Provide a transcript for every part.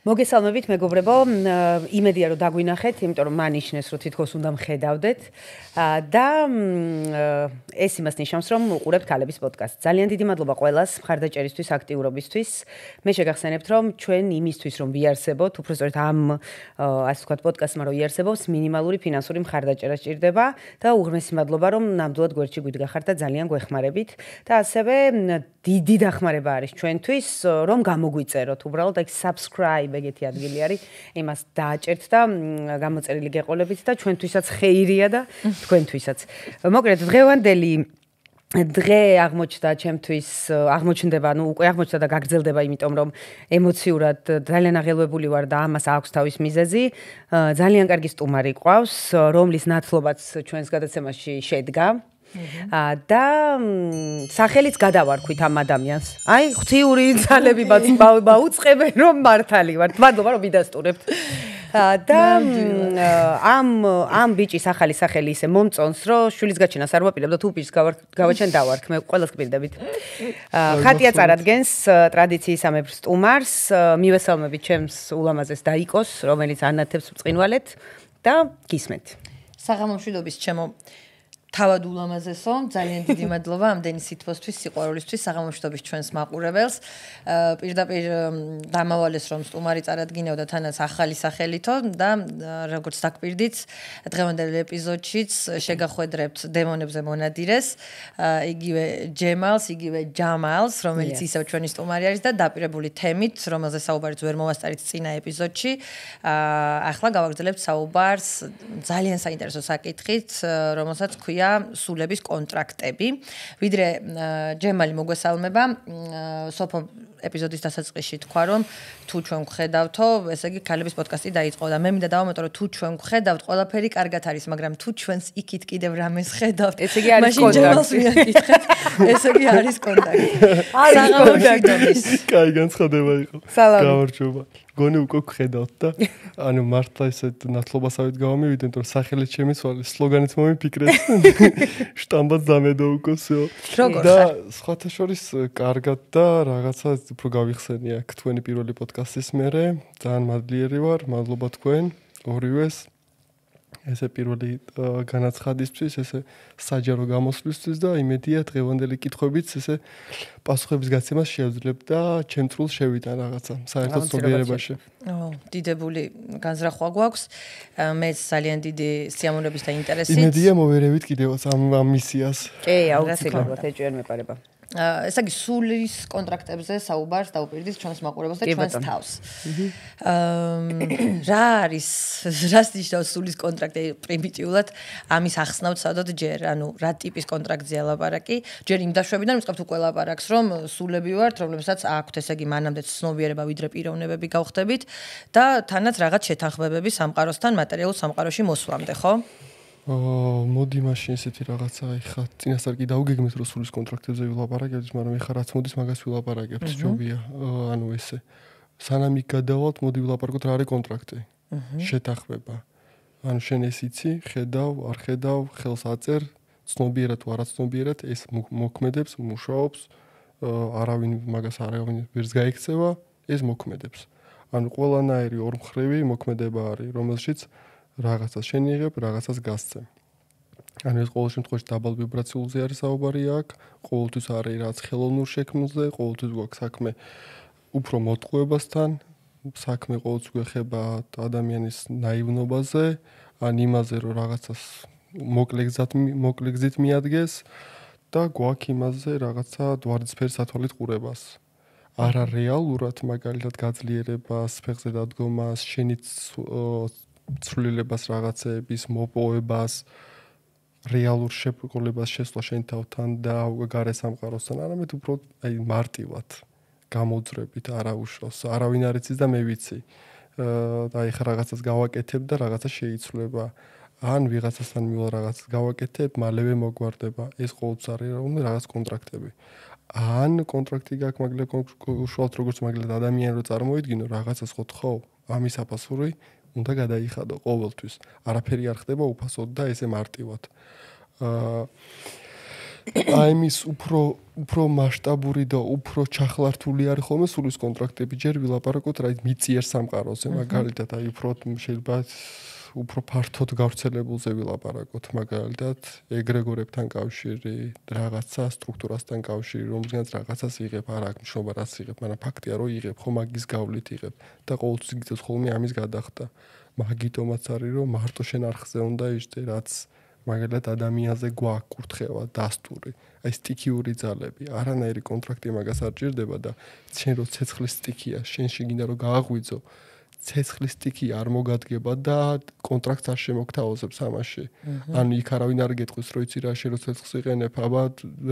მოგესალმებით მეგობრებო, იმედია რომ დაგვინახეთ, იმიტომ რომ მანიშნეს რომ თითქოს უნდა მხედავდეთ და ეს იმას ნიშნავს რომ უყურებთ ქალების პოდკასტს. ძალიან დიდი მადლობა ყველას მხარდაჭერისთვის, აქტიურობისთვის. მე შეგახსენებთ რომ ჩვენ იმისთვის რომ ვიარსებოთ, უბრალოდ ამ ასე ვთქვათ პოდკასტმა რომ იარსებობს, მინიმალური ფინანსური მხარდაჭერა სჭირდება და უღრმესი მადლობა რომ ნამდვილად გვერდში გვიდგახართ და ძალიან გვეხმარებით და ასევე დიდი დახმარება არის ჩვენთვის რომ გამოგვიწეროთ, უბრალოდ ეგ subscribe ეგეთი ადგილი არის, იმას დააჭერთ და გამოწერილი გეყოლებით და ჩვენთვისაც ხეირია და თქვენთვისაც. მოკლედ დღევანდელი დღე აღმოჩნდა ჩემთვის, აღმოჩნდება, უკვე აღმოჩნდა და გაგრძელდება, იმიტომ რომ ემოციურად ძალიან აღელვებული ვარ და ამას აქვს თავის მიზეზი. ძალიან კარგი სტუმარი ყავს, რომლის ნათლობაც ჩვენს გადაცემაში შედგა. და სახელიც გადავარქვით ამ ადამიანს. აი, ღვთიური ძალები ბაუწყებენ რომ მართალი ვართ. მადლობა რომ მიდასტურებთ. და ამ ბიჭის ახალი სახელი ისე მომწონს, რომ შვილის გაჩენას არ ვაპირებ და თუ ბიჭს გავაჩენ დავარქ, მე ყველას გპირდებით. ხატია წარადგენს ტრადიციის ამებრ სტუმარს, მივესალმებით ჩემს ულამაზეს დაიკოს, რომელიც ანათებს ბრწყინვალეთ და გისმენთ. საღამომშვიდობის ჩემო თავად ულამაზესო, ძალიან დიდი მადლობა ამდენი სითბოსთვის, სიყვარულისთვის, საღამომშვიდობის ჩვენს მაყურებელს. პირდაპირ დამავალეს რომ სტუმარი წარადგინებდა თანაც ახალი სახელითო და როგორც დაგპირდით, დღევანდელ ეპიზოდშიც შეგახვედრებთ დემონებზე მონადირეს, იგივე ჯემალს, იგივე ჯამალს, რომელიც ისევ ჩვენი სტუმარი არის და დაპირებული თემით, რომელზე საუბარიც ვერ მოვასწარით წინა ეპიზოდში. ახლა გავაგრძელებთ საუბარს ძალიან საინტერესო საკითხით, რომელსაც ქვია სულების კონტრაქტები. ვიდრე ჯემალი მოგვესალმება, სოფო ეპიზოდის დასაწყისში თქვა რომ თუ ჩვენ გხედავთო, ესე იგი ქალების პოდკასტი დაიწყო და მე მინდა დავამატო რომ თუ ჩვენ გხედავთ, ყველაფერი კარგად არის, მაგრამ თუ ჩვენს იქით კიდევ რამეს ხედავთ, ესე იგი არის კონტაქტი. ესე იგი არის კონტაქტი. საღამომშვიდობის. კაი განცხადება იყო. სალამი. გონი უკვე გხედავთ და ანუ მართლა ესეთ ნათლობასავით გავამივიდე, იმიტომ რომ სახელით შემიცვალე, სლოგანიც მომიფიქრეთ. შტამბაც დამედო უკოსო. და სხვათა შორის კარგად და რაღაცა უფრო გავიხსენია აქ თქვენი პირველი პოდკასტის მერე. ძალიან მადლიერი ვარ, მადლობა თქვენ ორივეს. ესე პირველი განაცხადისთვის, ესე საჯარო გამოსვლისთვის და იმედია დღევანდელი კითხვებიც ესე პასუხების გაცემას შეეძლებ და ჩემწრულ შევიტან რაღაცა საერთოდ ცნობიერებაში. დიდებული განზრახვა გვაქვს. მე ძალიან დიდი სიამოვნების და ინტერესით. იმედია მოვერევით კიდევაც ამ მისიას. კი, აუცილებლად ეჭვიან მეპარება. ესე იგი სულის კონტრაქტებზე საუბარს დაუპირდით ჩვენს მაყურებელს და ჩვენს თავს. რა არის, რას ნიშნავს სულის კონტრაქტი პრიმიტიულად? ამის ახსნავთ სადოთ ჯერ, ანუ რა ტიპის კონტრაქტზეა ლაპარაკი? ჯერ იმ დაშვებიდან ვიწყებთ უკვე ლაპარაკს, რომ სულები ვართ, რომლებსაც აქვთ ესე იგი მანამდე ცნობიერება ვიდრე პიროვნებები გავხდებით და თანაც რაღაც შეთანხმებები სამყაროსთან მატერიალურ სამყაროში მოსვლამდე, ხო? მოდი მაშინ ესეთი რაღაცა ეხა წინასწარ კი დავგეგმეთ რომ სულის კონტრაქტებზე ვილაპარაკებთ, მაგრამ ეხა რაც მოდის მაგას ვილაპარაკებთ, ჯობია. ანუ ესე სანამ იქ გადავალთ, მოდი ვილაპარაკოთ რა არის კონტრაქტი. შეთანხმება. ანუ შენ ეს იცი, ხედავ, არ ხედავ, ხელს აწერ, ცნობიერად თუ არაცნობიერად ეს მოქმედებს, მუშაობს, არავინ მაგას არავინ ვერს გაიქცევა, ეს მოქმედებს. ანუ ყველანაირი ორმხრივი მოქმედება არის, რომელშიც რაღაცას შენ იღებ, რაღაცას გასცემ. ანუ ეს ყოველ შემთხვევაში დაბალ ვიბრაციულზე არის საუბარი აქ, ყოველთვის არის რაც ხელოვნურ შექმნაზე, ყოველთვის გვაქვს საქმე უფრო მოტყუებასთან, საქმე ყოველთვის გვეხება ადამიანის ნაივნობაზე, ან იმაზე, რომ რაღაცას მოკლე გზით მიადგეს და გვაქვს იმაზე რაღაცა ვარდისფერი სათვალით ყურებას. არა რეალურად მაგალითად გაძლიერებას, ფეხზე დადგომას, შენიც ცვლილებას რაღაცების მოპოვებას, რეალურ შებრკოლებას შესვლა შენ თავთან და გარე სამყაროსთან, არამედ უფრო აი მარტივად გამოძრებით არავუშავს. არავინ არ იცის და მე ვიცი. და ეხლა რაღაცას გავაკეთებ და რაღაცა შეიცვლება. ან ვიღაცასთან მივალ რაღაცას გავაკეთებ, მალევე მოგვარდება. ეს ყოველთვის არის რაღაც კონტრაქტები. ან კონტრაქტი გაქვს, მაგრამ უშუალოდ როგორც მაგალითად ადამიანი რო წარმოიდგინო, რაღაცას ხო, ამის აფასური უნდა გადაიხადო ყოველთვის. არაფერი არ ხდება უფასოდ და ესე მარტივად. აი მის უფრო მასშტაბური და უფრო ჩახლართული არის ხოლმე სულის კონტრაქტები. ჯერ ვილაპარაკოთ რა მიწიერ სამყაროზე, მაგალითად აი შეიძლება უფრო ფართოდ გავრცელებულზე ვილაპარაკოთ, მაგალითად ეგრეგორებთან კავშირი, რაღაცა სტრუქტურასთან კავშირი, რომელზეც რაღაცას იღებ, არ აქვს მნიშვნელობა რაც იღებ, მაგრამ ფაქტია რომ იღებ, ხო მაგის გავლით იღებ და ყოველთვის იგრძელს ხოლმე ამის გადახდა. მაგიტომაც არის რომ მარტო შენ არხზე უნდა იჯდე, რაც მაგალითად ადამიანზე გვაქვს კურთხევა, დასტური, აი სტიქიური ძალები, არანაირი კონტრაქტი მაგას არ ჭირდება და შენ რო ცეცხლის სტიქია, შენში გინდა რომ გააღვიძო, ცეცხლის სტიქი არ მოგადგება და კონტრაქტს არ შემოგთავაზებს ამაში. ანუ იქ არავინ არ გეტყვის, რომ იცი რა შენ რო ცეცხლს იყენებ, აბა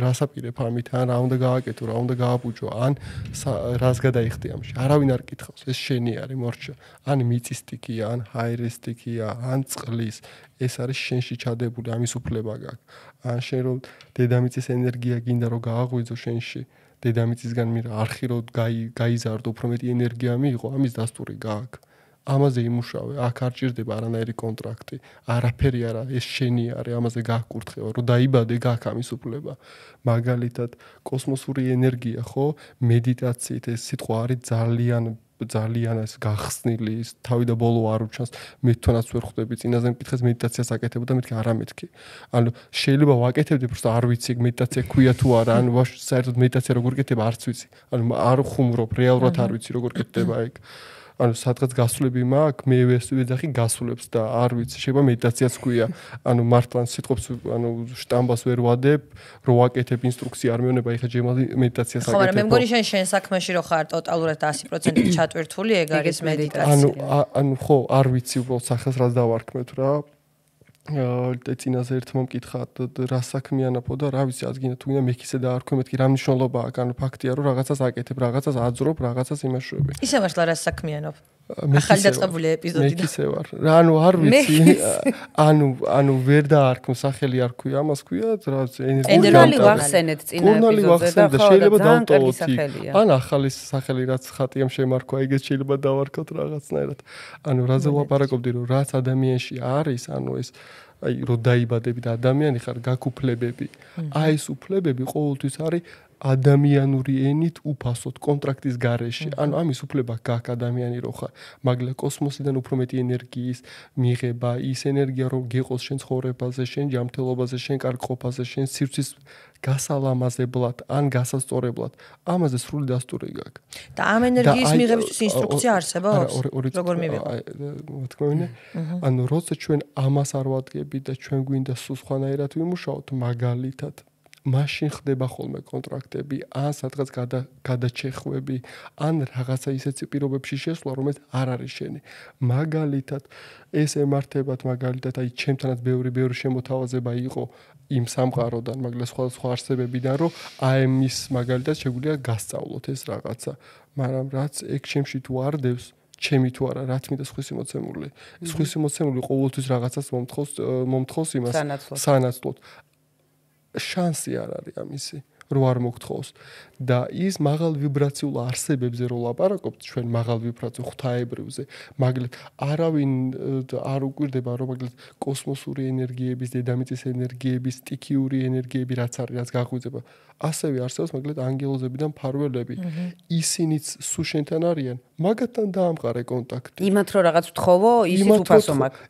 რას აპირებ ამით, ან რა უნდა გააკეთო, რა უნდა გააბუჯო, ან რას გადაიხდი ამაში. არავინ არ კითხავს, ეს შენი არის, მორჩა. ან მიწის სტიქია, ან ჰაერის სტიქია, ან წყლის, ეს არის შენში ჩადებული, ამის უფლება გაქვს. ან შენ რო დედამიწის ენერგია გინდა რომ გააღვიძო შენში, დედამიწისგან არხი რო გაიზარდო, უფრო მეტი ენერგია მიიღო, ამის დასტური გააქვს. ამაზე იმუშავე, აქ არ ჭირდება არანაირი კონტრაქტი, არაფერი არა, ეს შენი არის, ამაზე გააქვს კურთხევა, რომ დაიბადე გააქვს ამის უფლება. მაგალითად, კოსმოსური ენერგია, ხო, მედიტაციით ეს სიტყვა არის ძალიან ეს გახსნილი, თავი და ბოლო არ უჩანს, მე თვითონაც ვერ ხვდები, წინაზე მკითხეს მედიტაციას აკეთებ და მეთქი არა მეთქი. ანუ შეიძლება ვაკეთებდი, просто არ ვიცი მედიტაცია ქვია თუ არა, ანუ საერთოდ მედიტაცია როგორ კეთდება არც ვიცი. ანუ არ ხუმრობ, რეალურად არ ვიცი როგორ კეთდება ეგ. ანუ სადღაც გასვლები მაქვს, მე ვეძახი გასვლებს და არ ვიცი, შეიძლება მედიტაციაც ქვია. ანუ მართლა სიტყვებს, ანუ შტამბას ვერ ვადებ, რო ვაკეთებ ინსტრუქცია არ მეუბნება, ეხლა ჯემალი მედიტაციას აკეთებ. ხო, მაგრამ მე მგონი შენ საქმეში რო ხარ ტოტალურად 100% ჩატვირთული, ეგ არის მედიტაცია. ანუ ხო, არ ვიცი უბრალოდ სახელს რაც დავარქმევთ რა. წინაზე ერთმა მკითხა რა საქმიანობო და რა ვიცი, ადგინა თუ გინდა მეკისე დაარქვე, მეთქი რა მნიშვნელობა აქვს, ანუ ფაქტია რომ რაღაცას აკეთებ, რაღაცას აძრობ, რაღაცას იმაშუები. ისე მართლა რა საქმიანობ? ახალი დაწყებული ეპიზოდი. მეკისე ვარ. ანუ არ ვიცი, ანუ ვერ დაარქმ, სახელი არ ქვია, ამას ქვია, რა ენერგიული ვახსენეთ წინა ეპიზოდზე და შეიძლება დავტოვოთ. ან ახალი სახელი რაც ხატიამ შემარქვა, ეგეც შეიძლება დავარქოთ რაღაცნაირად. ანუ რაზე ვლაპარაკობდი, რომ რაც ადამიანში არის, ანუ ეს აი რო დაიბადები და ადამიანი ხარ, გაკუფლებები. აი ეს უფლებები ყოველთვის არის ადამიანური ენით უფასოდ კონტრაქტის გარეშე. ანუ ამის უფლება გაქვს ადამიანი რო ხარ. მაგალითად კოსმოსიდან უფრო მეტი ენერგიის მიღება, ის ენერგია რომ გიყოს შენ ცხოვრებაზე, შენ ჯანმრთელობაზე, შენ კარგყოფაზე, შენ სივრცის გასალამაზებლად ან გასასწორებლად. ამაზე სრული დასტური გაქვს. და ამ ენერგიის მიღებისთვის ინსტრუქცია არსებობს? როგორ მივიღო? მოთქმევინე. ანუ როცა ჩვენ ამას არ ვადგებით და ჩვენ გვინდა სულ სხვანაირად ვიმუშაოთ, მაგალითად მაშინ ხდება ხოლმე კონტრაქტები, ან სადღაც გადაჩეხვები, ან რაღაცა ისეთი პირობებში შესვლა, რომელიც არ არის შენი. მაგალითად, ეს ემართებათ, მაგალითად, აი ჩემთანაც ბევრი შემოთავაზება იყო იმ სამყაროდან, მაგალითად, სხვა არსებებიდან, რომ აი მის მაგალითად შეგვიძლია გასწავლოთ ეს რაღაცა, მაგრამ რაც ეგ ჩემში თუ არ დევს, ჩემი თუ არა, რა თქმა უნდა, სხვისი მოცემული. სხვისი მოცემული ყოველთვის რაღაცას მომთხოვს იმას სანაცვლოდ. შანსი არ არის ამისი, რო არ მოგთხოვს. და ის მაღალ ვიბრაციულ არსებებზე რო ლაპარაკობთ, ჩვენ მაღალ ვიბრაციულ ღვთაებრივზე, მაგალითად, არავინ არ უკვირდება, რომ მაგალითად კოსმოსური ენერგიების, დედამიწის ენერგიების, სტიქიური ენერგიები რაც არის, რაც გაღვიძება, ასევე არსებობს მაგალითად ანგელოზები და მფარველები. ისინიც სულ შენთან არიან, მაგათთან დაამყარე კონტაქტი. იმათ რომ რაღაც ვთხოვო, ისიც უფასო მაქვს.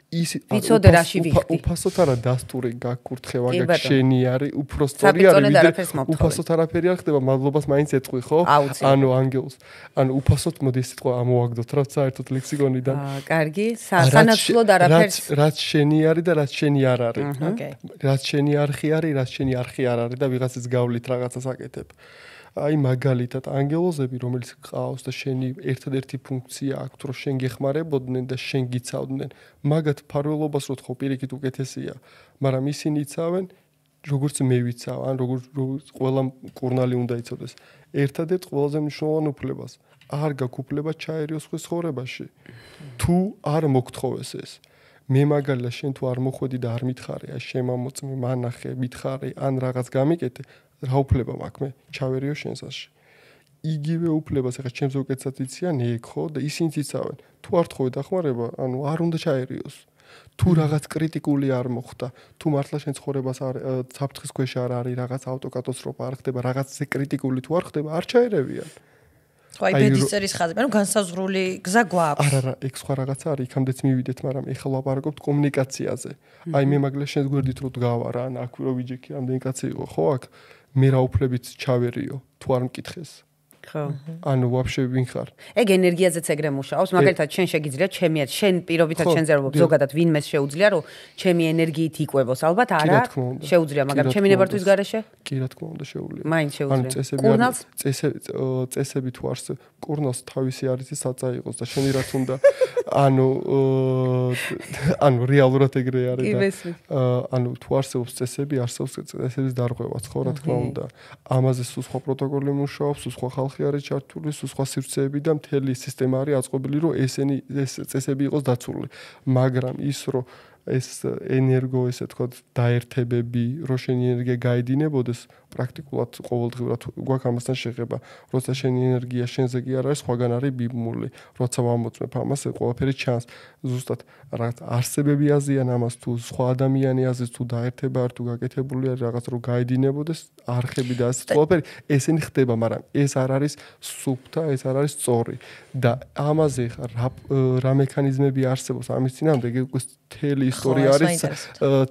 ვიცოდე რაში ვიხდი. უფასოდ არა დასტური გაკურთხევა, გაქვს შენი არის, უფრო სწორი არის, უფასოდ არაფერი არ ხდება, მადლობას მაინც ეტყვი, ხო? ანუ ანგელს. ანუ უფასოდ მოდი ეს სიტყვა ამოვაგდოთ, რა საერთოდ ლექსიკონიდან. კარგი, სანაცვლოდ არაფერს. რაც შენი არის და რაც შენი არ არის. რაც შენი არხი არის, რაც შენი არხი არ არის და ვიღაცის გავლით რაღაცას აკეთებ. აი მაგალითად ანგელოზები, რომელიც ყავს და შენი ერთადერთი ფუნქცია აქვს, რომ შენ გეხმარებოდნენ და შენ გიცავდნენ, მაგათ ფარველობას რო თქო პირიქით უკეთესია, მაგრამ ისინი იცავენ როგორც მე ვიცავ, ან როგორც ყველა კურნალი უნდა იცოდეს. ერთადერთ ყველაზე მნიშვნელოვან უფლებას არ გაქვს უფლება ჩაერიოს ხვის ცხოვრებაში. თუ არ მოგთხოვეს ეს. მე მაგალითად შენ თუ არ მოხვედი და არ მითხარი, აი შემამოწმე, მანახე, მითხარი, ან რაღაც გამიკეთე, რა უფლება მაქვს მე ჩავერიო შენსაში იგივე უფლებას ახლა ჩემს უკეთესად იციან ეგ ხო და ისინიც იცავენ თუ არ თხოვე დახმარება ანუ არ უნდა ჩაერიოს თუ რაღაც კრიტიკული არ მოხდა თუ მართლა შენ ცხოვრებას არ საფრთხის ქვეშ არ არის რაღაც ავტოკატასტროფა არ ხდება რაღაცზე კრიტიკული თუ არ ხდება არ ჩაერევიან აი ბედის წერის ხაზი ანუ განსაზღვრული გზა გვაქვს არა ეგ სხვა რაღაცა არის იქამდეც მივიდეთ მაგრამ ეხლა ვლაპარაკობთ კომუნიკაციაზე აი მე მაგალითად შენს გვერდით რო დგავა რა ან აქ რო ვიჯექი ამდენი კაცი იყო ხო აქ მე რა უფლებით ჩავერიო თუ არ მკითხეს ხო ანუ ვაფშე ვინ ხარ ეგ ენერგიაზეც ეგრე მუშაობს მაგალითად შენ შეგიძლია ჩემი შენ პირობითად შენზე რომ ზოგადად ვინმეს შეუძლია რომ ჩემი ენერგიით იკვებოს ალბათ არა შეუძლია მაგრამ ჩემი ნებართვის გარეშე კი რა თქმა უნდა შეუძლია მაინც შეუძლია კურნალს წესები თუ არს კურნალს თავისი არის საწა იყოს და შენი რაც უნდა ანუ რეალურად ეგრე არის და ანუ თუ არსებობს წესები არსებობს წესების დარღვევაც ხო რა თქმა უნდა ამაზე სულ სხვა პროტოკოლი მუშაობს სულ სხვა ხალხი არის ჩართული სულ სხვა სივრცეები და მთელი სისტემა არის აწყობილი რომ ეს წესები იყოს დაცული მაგრამ ის რომ ეს ენერგო ესე თქო დაერთებები რო შენი ენერგია გაედინებოდეს პრაქტიკულად ყოველდღიურად გვაქვს ამასთან შეხება როცა შენი ენერგია შენზე კი არ არის სხვაგან არის ბიბმული როცა ვამოწმებ ამას ყველაფერი ჩანს ზუსტად რაღაც არსებები აზიან ამას თუ სხვა ადამიანი აზრის თუ დაერთება არ თუ გაკეთებული არის რაღაც რო გაედინებოდეს არხები და ასე ყველაფერი ესენი ხდება მაგრამ ეს არ არის სუფთა ეს არ არის სწორი და ამაზე რა მექანიზმები არსებობს ამის წინამდე თელი ისტორია არის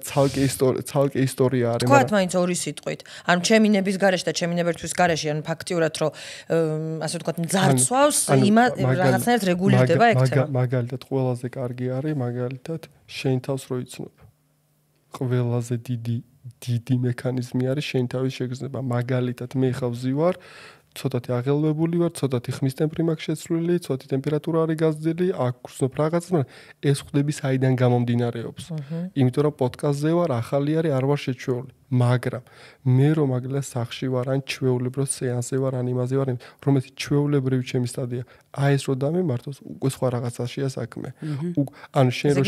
ცალკე ისტორია არის მაგრამ თქვათ მაინც ორი სიტყვით ანუ ჩემი ნების გარეშე და ჩემი ნებერთვის გარეშე ანუ ფაქტიურად რომ ასე ვთქვათ მძარცვავს რაღაცნაირად რეგულირდება ეგ თემა მაგალითად ყველაზე კარგი არის მაგალითად შენ თავს რო იცნობ ყველაზე დიდი მექანიზმი არის შენ თავის შეგრძნება მაგალითად მე ხავზი ვარ ცოტათი აღელვებული ვარ, ცოტათი ხმის ტემპი მაქვს შეცვლილი, ცოტათი ტემპერატურა არის გაზრდილი, აქ გრძნობ რაღაცას, მაგრამ ეს ხდები საიდან გამომდინარეობს. იმიტომ რომ პოდკასტზე ვარ, ახალი არის, არ ვარ შეჩვეული. მაგრამ მე რომ მაგალითად სახში ვარ, ან ჩვეულებრივ სეანსზე ვარ, ან იმაზე ვარ, რომელიც ჩვეულებრივი ჩემი სტადია. აი ეს რო დამემართოს, უკვე სხვა რაღაცაშია საქმე. ანუ შენ რო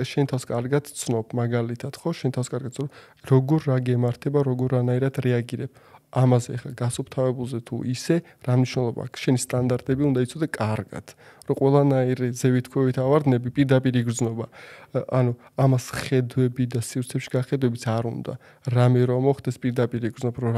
შენ თავს კარგად ცნობ მაგალითად, ხო? შენ თავს კარგად ცნობ, როგორ რა გემართება, როგორ რანაირად რეაგირებ. ამაზე ხა გასუფთავებულზე თუ ისე რა მნიშვნელობა აქვს შენი სტანდარტები უნდა იცოდე კარგად რომ ყველანაირი ზევითქვევით ავარდნები პირდაპირ იგრძნობა ანუ ამას ხედვები და სივრცეებში გახედვებიც არ უნდა რამე რომ მოხდეს პირდაპირ იგრძნობ რომ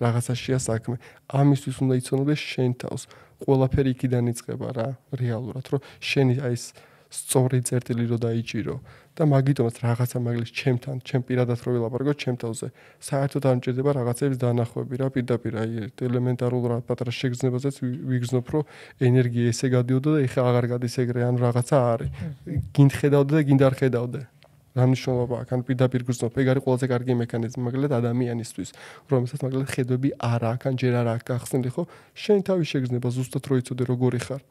რაღაცაშია საქმე ამისთვის უნდა იცოდე შენ თავს ყველაფერი იქიდან იწყება რა რეალურად რომ შენი აი ეს სწორი წერტილი რო დაიჭირო და მაგიტომაც რაღაცა მაგლის ჩემთან, ჩემ პირადად რო ვილაპარაკო ჩემ თავზე. საერთოდ არ მჭირდება რაღაცების დანახვები რა პირდაპირ აი ელემენტარულ რა პატარა შეგრძნებაზეც ვიგრძნობ რომ ენერგია ესე გადიოდა და ეხლა აღარ გადის ეგრე ან რაღაცა არის. გინდ ხედავდე და გინდ არ ხედავდე. რა მნიშვნელობა აქვს? ან პირდაპირ გრძნობ. ეგ არის ყველაზე კარგი მექანიზმი მაგალითად ადამიანისთვის, რომელსაც მაგალითად ხედვები არ აქვს, ან ჯერ არ აქვს გახსნილი ხო? შენ თავის შეგრძნება ზუსტად რო იცოდე როგორი ხარ.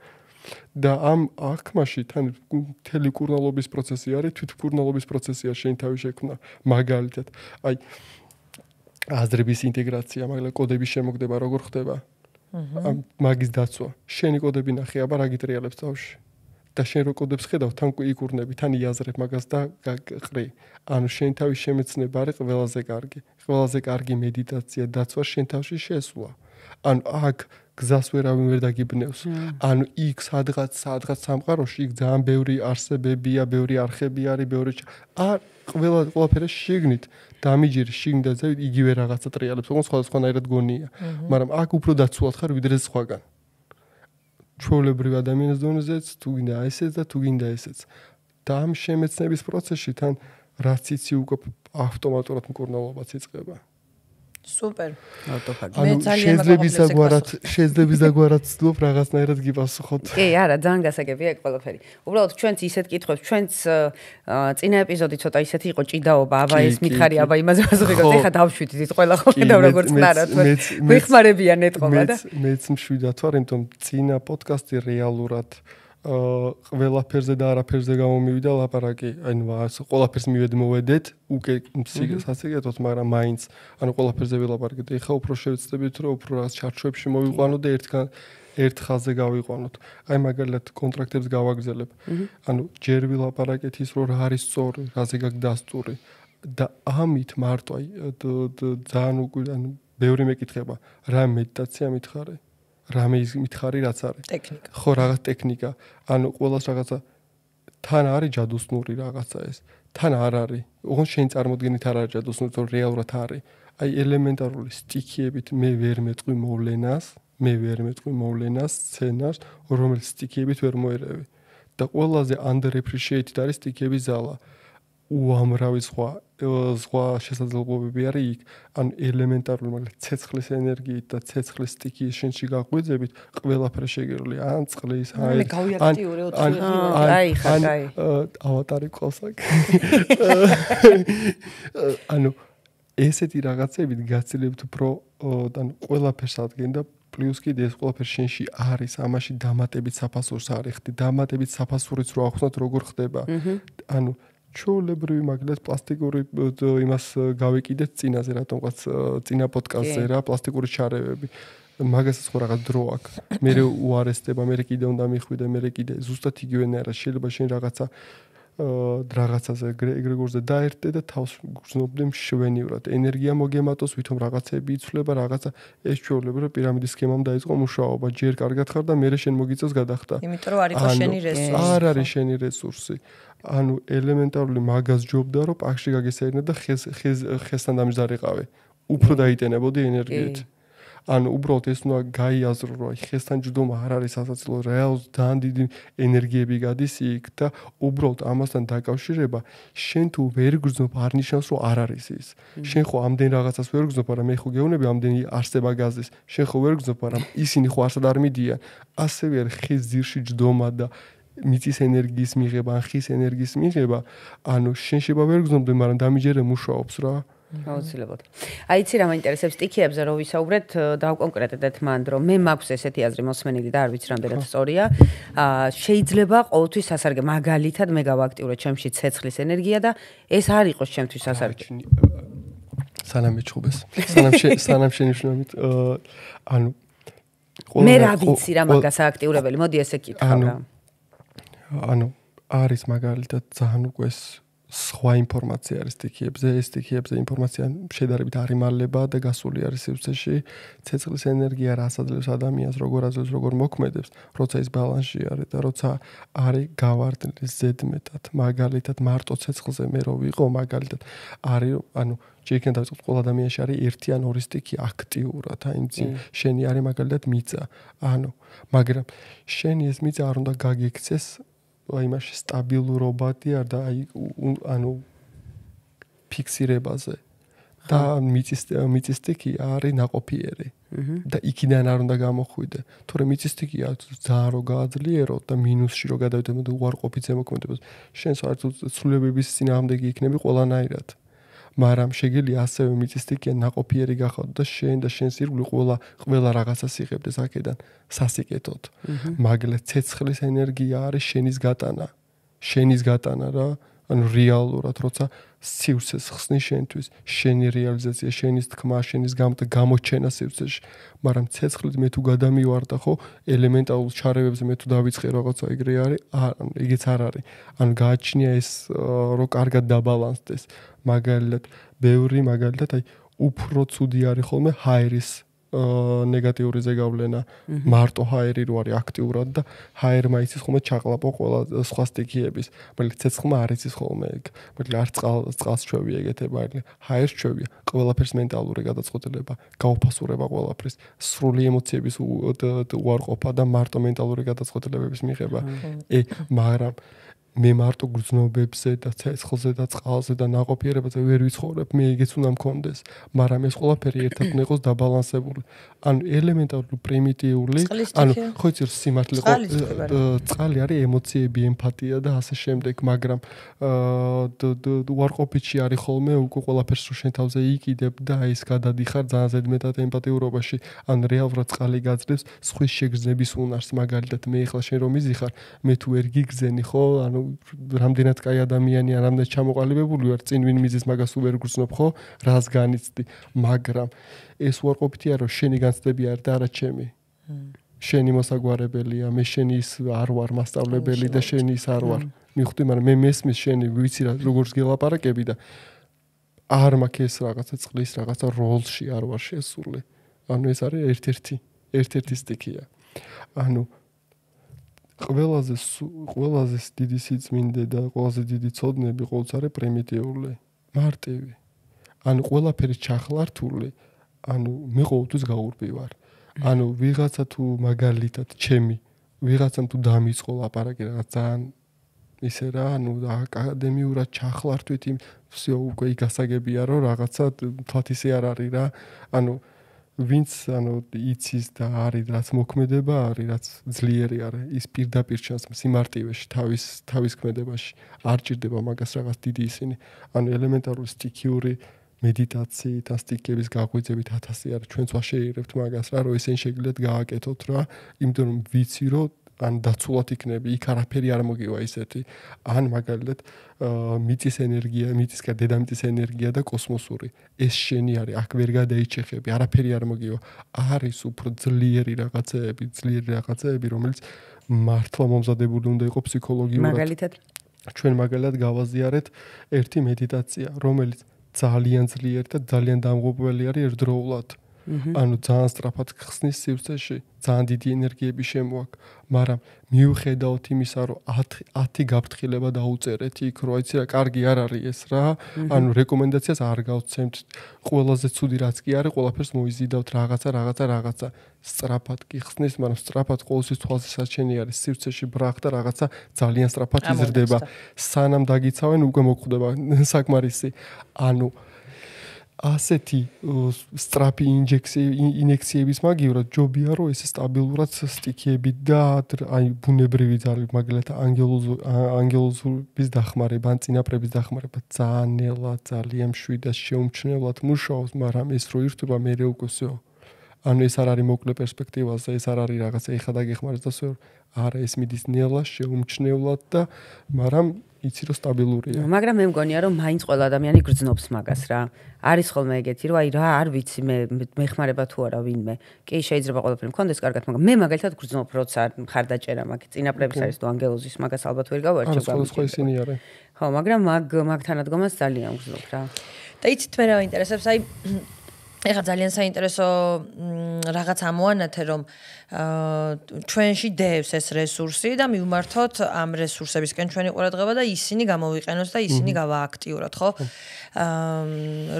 და ამ აქმაში თან მთელი კურნალობის პროცესი არის თვითკურნალობის პროცესია შენ თავის შექმნა მაგალითად აი აზრების ინტეგრაცია მაგალითად კოდების შემოგდება როგორ ხდება მაგის დაცვა შენი კოდები ნახე აბა რა გიტრიალებს თავში და შენ რო კოდებს ხედავ თან იკურნები თან იაზრებ მაგას და ყრი ანუ შენ თავის შემეცნება არის ყველაზე კარგი მედიტაცია დაცვა შენ თავში შესვლა ანუ აქ გზას ვერავინ ვერ დაგიბნევს. ანუ იქ სადღაც სამყაროში იქ ძალიან ბევრი არსებებია, ბევრი არხები არის, ბევრი ყველაფერი შიგნით დამიჯერე შიგნით და იგივე რაღაცა ტრიალებს, ოღონდ სხვადასხვანაირად გონია. მაგრამ აქ უფრო დაცულად ხარ ვიდრე სხვაგან. ჩვეულებრივ ადამიანის დონეზეც თუ გინდა ესეც და თუ გინდა ესეც. და ამ შემეცნების პროცესში თან რაც იცი უკვე ავტომატურად მკურნალობაც იწყება. Super. მე შეიძლება გვარად ვცდილობ რაღაცნაირად გიპასუხოთ. კი, არა, ძალიან გასაგებია ეგ ყველაფერი. უბრალოდ ჩვენც ისეთ კითხვებს, ჩვენც წინა ეპიზოდი ცოტა ისეთი იყო ჭიდაობა, აბა ეს მითხარი, აბა იმაზე ვაზრობთ, ეხლა დავშვიდით ყველა ხედავ როგორ წნარად. ვიხმარებიან ეთყობა და მეც მშვიდად ვარ, იმიტომ წინა პოდკასტი რეალურად ყველაფერზე და არაფერზე გამომივიდა ლაპარაკი. ანუ ყველაფერს მოვედეთ, უკვე სასიკეთოდ, მაგრამ მაინც ანუ ყველაფერზე ვილაპარაკეთ. ეხლა უფრო შევეცდებით, რომ უფრო რაღაც ჩარჩოებში მოვიყვანოთ და ერთ ხაზზე გავიყვანოთ. აი მაგალითად კონტრაქტებს გავაგზელებ. ანუ ჯერ ვილაპარაკეთ ის, რომ რა არის სწორი, რაზე გაქვს დასტური. და ამით მარტო აი ძალიან ანუ ბევრი მეკითხება რა მედიტაცია მითხარე რა მითხარი რაც არის ტექნიკა ხო რაღაც ტექნიკა ანუ ყველას რაღაცა თან არის ჯადოსნური რაღაცა ეს თან არ არის ოღონდ შენ წარმოდგენით არ არის ჯადოსნური თორე რეალურად არის აი ელემენტარული სტიქიებით მე ვერ მეტყვი მოვლენას სცენარს რომელიც სტიქიებით ვერ მოერევი და ყველაზე under appreciated არის სტიქიების ზალა უამრავი სხვა შესაძლებლობები არის იქ ან ელემენტარული მაგრამ ცეცხლის ენერგიით და ცეცხლის სტიქიის შენში გაყვიძებით ყველაფერი შეგერული ან წყლის აი გავიაქტიურე 4 ავატარი ყავს აქ ანუ ესეთი რაღაცებით გაცილებით უფრო ანუ ყველაფერს ადგენ და პლუს კიდე ეს ყველაფერი შენში არის ამაში დამატებით საფასურს არის ხდი დამატებით საფასურიც რო ახსნათ როგორ ხდება ანუ ჩოლებრივი მაგალითად პლასტიკური იმას გავეკიდეთ წინაზე რატომღაც წინა პოდკასტზე რა პლასტიკური ჩარევები მაგასაც ხო რაღაც დრო აქვს მე უარესდება მე კიდე უნდა მიხვიდე მე კიდე ზუსტად იგივე არა შეიძლება შენ რაღაცაზე ეგრეგორზე დაერთე და თავს გრძნობდე მშვენივრად ენერგია მოგემატოს ვითომ რაღაცები იცვლება რაღაცა ეს ჩვეულებრივი პირამიდის სქემამ დაიწყო მუშაობა ჯერ კარგად ხარ და მერე შენ მოგიწევს გადახდა იმიტომ რომ არ იყო შენი რესურსი არ არის შენი რესურსი ანუ ელემენტარული მაგას ჯობდა რომ პაკში გაგესერნა და ხესთან დამჯდარიყავე უფრო დაიტენებოდი ენერგიით ანუ უბრალოდ ეს უნდა გაიაზრო რომ ხესთან ჯდომა არ არის სასაცილო რეალურად ძალიან დიდი ენერგიები გადის იქ და უბრალოდ ამასთან დაკავშირება შენ თუ ვერ გრძნობ არ ნიშნავს რომ არ არის ის შენ ხო ამდენ რაღაცას ვერ გრძნობ მაგრამ მე ხო გეუბნები ამდენი არსება გაზის შენ ხო ვერ გრძნობ მაგრამ ისინი ხო არსად არ მიდიან ასევე არის ხის ძირში ჯდომა და მიწის ენერგიის მიღება ან ხის ენერგიის მიღება ანუ შენ შეიძლება ვერ გრძნობდე მაგრამ დამიჯერე მუშაობს რა აუცილებლად. აი იცი რა მაინტერესებს სტიქიებზე რო ვისაუბრეთ, დავკონკრეტებდეთ მანდ რომ მე მაქვს ესეთი აზრი მოსმენილი და არ ვიცი რამდენად სწორია. შეიძლება ყოველთვის სასარგებლო მაგალითად მე გავაქტიურე ჩემში ცეცხლის ენერგია და ეს არ იყოს ჩემთვის სასარგებლო. სანამ მეჩხუბეს. სანამ შენიშნებით ანუ მე რა ვიცი რა მაგას აქტიურებელი. მოდი ესე კითხავ რა. ანუ არის მაგალითად ძალიან უკვე სხვა ინფორმაცია არის სტიქიებზე, ეს სტიქიებზე ინფორმაცია შედარებით არ იმალება და გასული არის სივრცეში. ცეცხლის ენერგია რას აძლევს ადამიანს, როგორ აძლევს, როგორ მოქმედებს, როცა ის ბალანსში არის და როცა არის გავარდნილი ზედმეტად. მაგალითად, მარტო ცეცხლზე მე რო ვიყო, მაგალითად, არის, ანუ შეიძლება დავიწყოთ ყველა ადამიანში არის 1 ან 2 სტიქი აქტიურად, აი შენი არის მაგალითად მიწა. ანუ, მაგრამ შენი ეს მიწა არ უნდა გაგექცეს აი მაშინ სტაბილურობადი არ და აი ანუ ფიქსირებაზე და მიწის სტიქი არის ნაყოფიერი და იქიდან არ უნდა გამოხვიდე თორე მიწის სტიქია ძალიან რო გააძლიერო და მინუსში რო გადავიდე და უარყოფით ზემოქმედებას შენ საერთოდ ცვლილებების წინააღმდეგი იქნები ყველანაირად მაგრამ შეგიძლია ასევე მიწის სტიქია ნაყოფიერი გახადო და შენ და შენს ირგვლივ ყველა რაღაცას იღებდეს აქედან სასიკეთოდ მაგალითად ცეცხლის ენერგია არის შენის გატანა რა ანუ რეალურად როცა სივრცეს ხსნის შენთვის შენი რეალიზაცია შენის თქმა შენის გამოჩენა სივრცეში მაგრამ ცეცხლით მე თუ გადამივარდა ხო ელემენტარულ ჩარევებზე მე თუ დავიწყე რაღაცა ეგრე არის იგიც არ არის ანუ გააჩნია ეს რო კარგად დაბალანსდეს მაგალითად ბევრი მაგალითად აი უფრო ცუდი არის ხოლმე ჰაერის ნეგატიური ზეგავლენა მარტო ჰაერი რო არის აქტიურად და ჰაერმა იცის ხოლმე ჩაყლაპო ყველა სხვა სტიქიების მაგრამ ცეცხლმა არ იცის ხოლმე ეგ მაგრამ არ წყალს ჩვევი ეგეთება ჰაერს ჩვევია ყველაფერს მენტალური გადაწყვეტილება გაუფასურება ყველაფრის სრული ემოციების უარყოფა და მარტო მენტალური გადაწყვეტილებების მიღება მაგრამ მე მარტო გრძნობებზე და ცეცხლზე და წყალზე და ნაყოფიერებაზე ვერ ვიცხოვრებ მე იგიც უნდა მქონდეს მაგრამ ეს ყველაფერი ერთად უნდა იყოს დაბალანსებული ანუ ელემენტარული პრიმიტიული ანუ ხო იცი სიმართლე წყალი არის ემოციები ემპათია და ასე შემდეგ მაგრამ უარყოფითში არის ხოლმე უკვე ყველაფერს რო შენ თავზე იყიდებ და ის გადადიხარ ძალიან ზედმეტად ემპათიურობაში ან რეალურად წყალი გაძლევს სხვის შეგრძნების უნარს მაგალითად მე ახლა შენ რომ იზიხარ მე თუ ვერ გიგზენი ხო ანუ რამდენად კაი ადამიანია, რამდენად ჩამოყალიბებული ვარ, წინ ვინ მიზის მაგას ვერ გრძნობ ხო, რას განიცდი, მაგრამ ეს უარყოფითია რომ შენი განცდები არ და არა ჩემი. შენი მოსაგვარებელია, მე შენი ის არ ვარ მასწავლებელი და შენი ის არ ვარ. მიხვდი, მაგრამ მე მესმის შენი ვიცი რა როგორც გელაპარაკები და არ მაქვს ეს რაღაცა წყლის რაღაცა როლში არ ვარ შესული. ანუ ეს არის ერთ-ერთი სტიქია. ანუ ყველაზე დიდი სიწმინდე და ყველაზე დიდი ცოდნები ყოველთვის არის პრიმიტიული, მარტივი. ანუ ყველაფერი ჩახლართული, ანუ მე ყოველთვის გაურბივარ. ანუ ვიღაცა თუ მაგალითად ჩემი ვიღაცამ თუ დამიწყო ლაპარაკი რაღაც ძალიან ისე რა, ანუ აკადემიურად ჩახლართვით იმ всё უკვე გასაგებია რომ რაღაცა თვათ ისე არ არის რა. ანუ ვინც იცის და არის რაც მოქმედება არის, რაც ძლიერი არის, ის პირდაპირ ჩანს სიმარტივეში, თავის ქმედებაში. არ ჭირდება მაგას რაღაც დიდი ისინი. ანუ ელემენტარული სტიქიური მედიტაციით, სტიქების გაღვიძებით 1000 არის. ჩვენც ვაშეირებთ მაგას რა, რომ ესენ შეგიძლიათ გააკეთოთ რა, იმიტომ რომ ვიცი რომ ან დაცულად იქნები, იქ არაფერი არ მოგივა ისეთი. ან მაგალითად მიწის ენერგია, მიწისგან დედამიწის ენერგია და კოსმოსური. ეს შენი არის, აქ ვერ გადაიჩეხები, არაფერი არ მოგივა. არის უფრო ძლიერი რაღაცეები, რომელიც მართლა მომზადებული უნდა იყოს ფსიქოლოგიურად. მაგალითად ჩვენ მაგალითად გავაზიარეთ ერთი მედიტაცია, რომელიც ძალიან ძლიერი და ძალიან დამღუპველი არის ერთდროულად. ანუ ძალიან სწრაფად ხსნის სივრცეში, ძალიან დიდი ენერგიები შემოაქვს, მაგრამ მიუხედავად იმისა, რომ 10 გაფრთხილება დაუწერეთ იქ, რომ აიცი რა, კარგი არ არის ეს რა, ანუ რეკომენდაციას არ გავცემთ. ყველაზე ცუდი რაც კი არის, ყველაფერს მოიზიდავთ რაღაცა. სწრაფად კი ხსნის, მაგრამ სწრაფად ყოველთვის თვალზე საჩენი არის, სივრცეში ბრახ და რაღაცა ძალიან სწრაფად იზრდება. სანამ დაგიცავენ, უკვე მოხდება საკმარისი. ანუ ასეთი სწრაფი ინექციების მაგივრად ჯობია რომ ეს სტაბილურად სტიქიები და აი ბუნებრივი ძალები მაგალითად ანგელოზების დახმარება ან წინაპრების დახმარება ძალიან მშვიდად შეუმჩნევლად მუშაობს, მაგრამ ეს რო ირთვება მე უკვე всё. ანუ ეს არ არის მოკლე პერსპექტივაზე, ეს არ არის რაღაცა ეხა დაგეხმარეს და всё. არა, ეს მიდის ნელა შეუმჩნევლად და მაგრამ იცი რომ სტაბილურია. მაგრამ მე მგონია რომ მაინც ყველა ადამიანი გრძნობს მაგას რა. არის ხოლმე ეგეთი რომ აი რა არ ვიცი მე მეხმარება თუ არა ვინმე. კი შეიძლება ყველაფერი მქონდეს კარგად, მაგრამ მე მაგალითად გრძნობ როცა მხარდაჭერა მაქვს. წინაპრების არის თუ ანგელოზის მაგას ალბათ ვერ გავარჩევ გამიჩნდება. ხო ისინი არის. ხო, მაგრამ მაგ თანადგომას ძალიან გრძნობ რა. და იცით მე რა ინტერესებს, აი ეხლა ძალიან საინტერესო რაღაც ამოანათე რომ ჩვენში დევს ეს რესურსი და მივმართოთ ამ რესურსებისკენ ჩვენი ყურადღება და ისინი გამოვიყენოს და ისინი გავააქტიუროთ, ხო?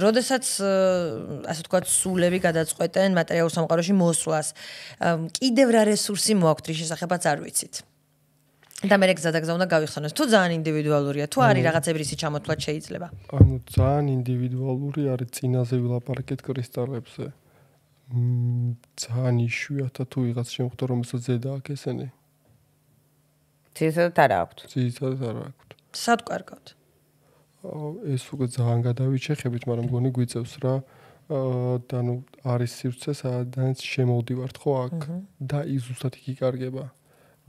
როდესაც ასე ვთქვათ, სულები გადაწყვეტენ მატერიალურ სამყაროში მოსვლას, კიდევ რა რესურსი მოაქვთ რის შესახებაც არ ვიცით. და მე გზადაგზა უნდა გავიხსენოს. თუ ძალიან ინდივიდუალურია, თუ არის რაღაცები რისი ჩამოთვლა შეიძლება. ანუ ძალიან ინდივიდუალური არის წინაზე ვილაპარაკეთ კრისტალებზე. ძალიან იშვიათად თუ ვიღაც შემხვდა რომელსაც ზედა აქვს ესენი. ძირითადად არ აქვთ. სად კარგავთ? ეს უკვე ძალიან გადავიჩეხებით, მაგრამ მგონი გვიწევს რა. და ნუ არის სივრცე, სადაც შემოვდივართ ხო აქ და ის ზუსტად იქ იკარგება.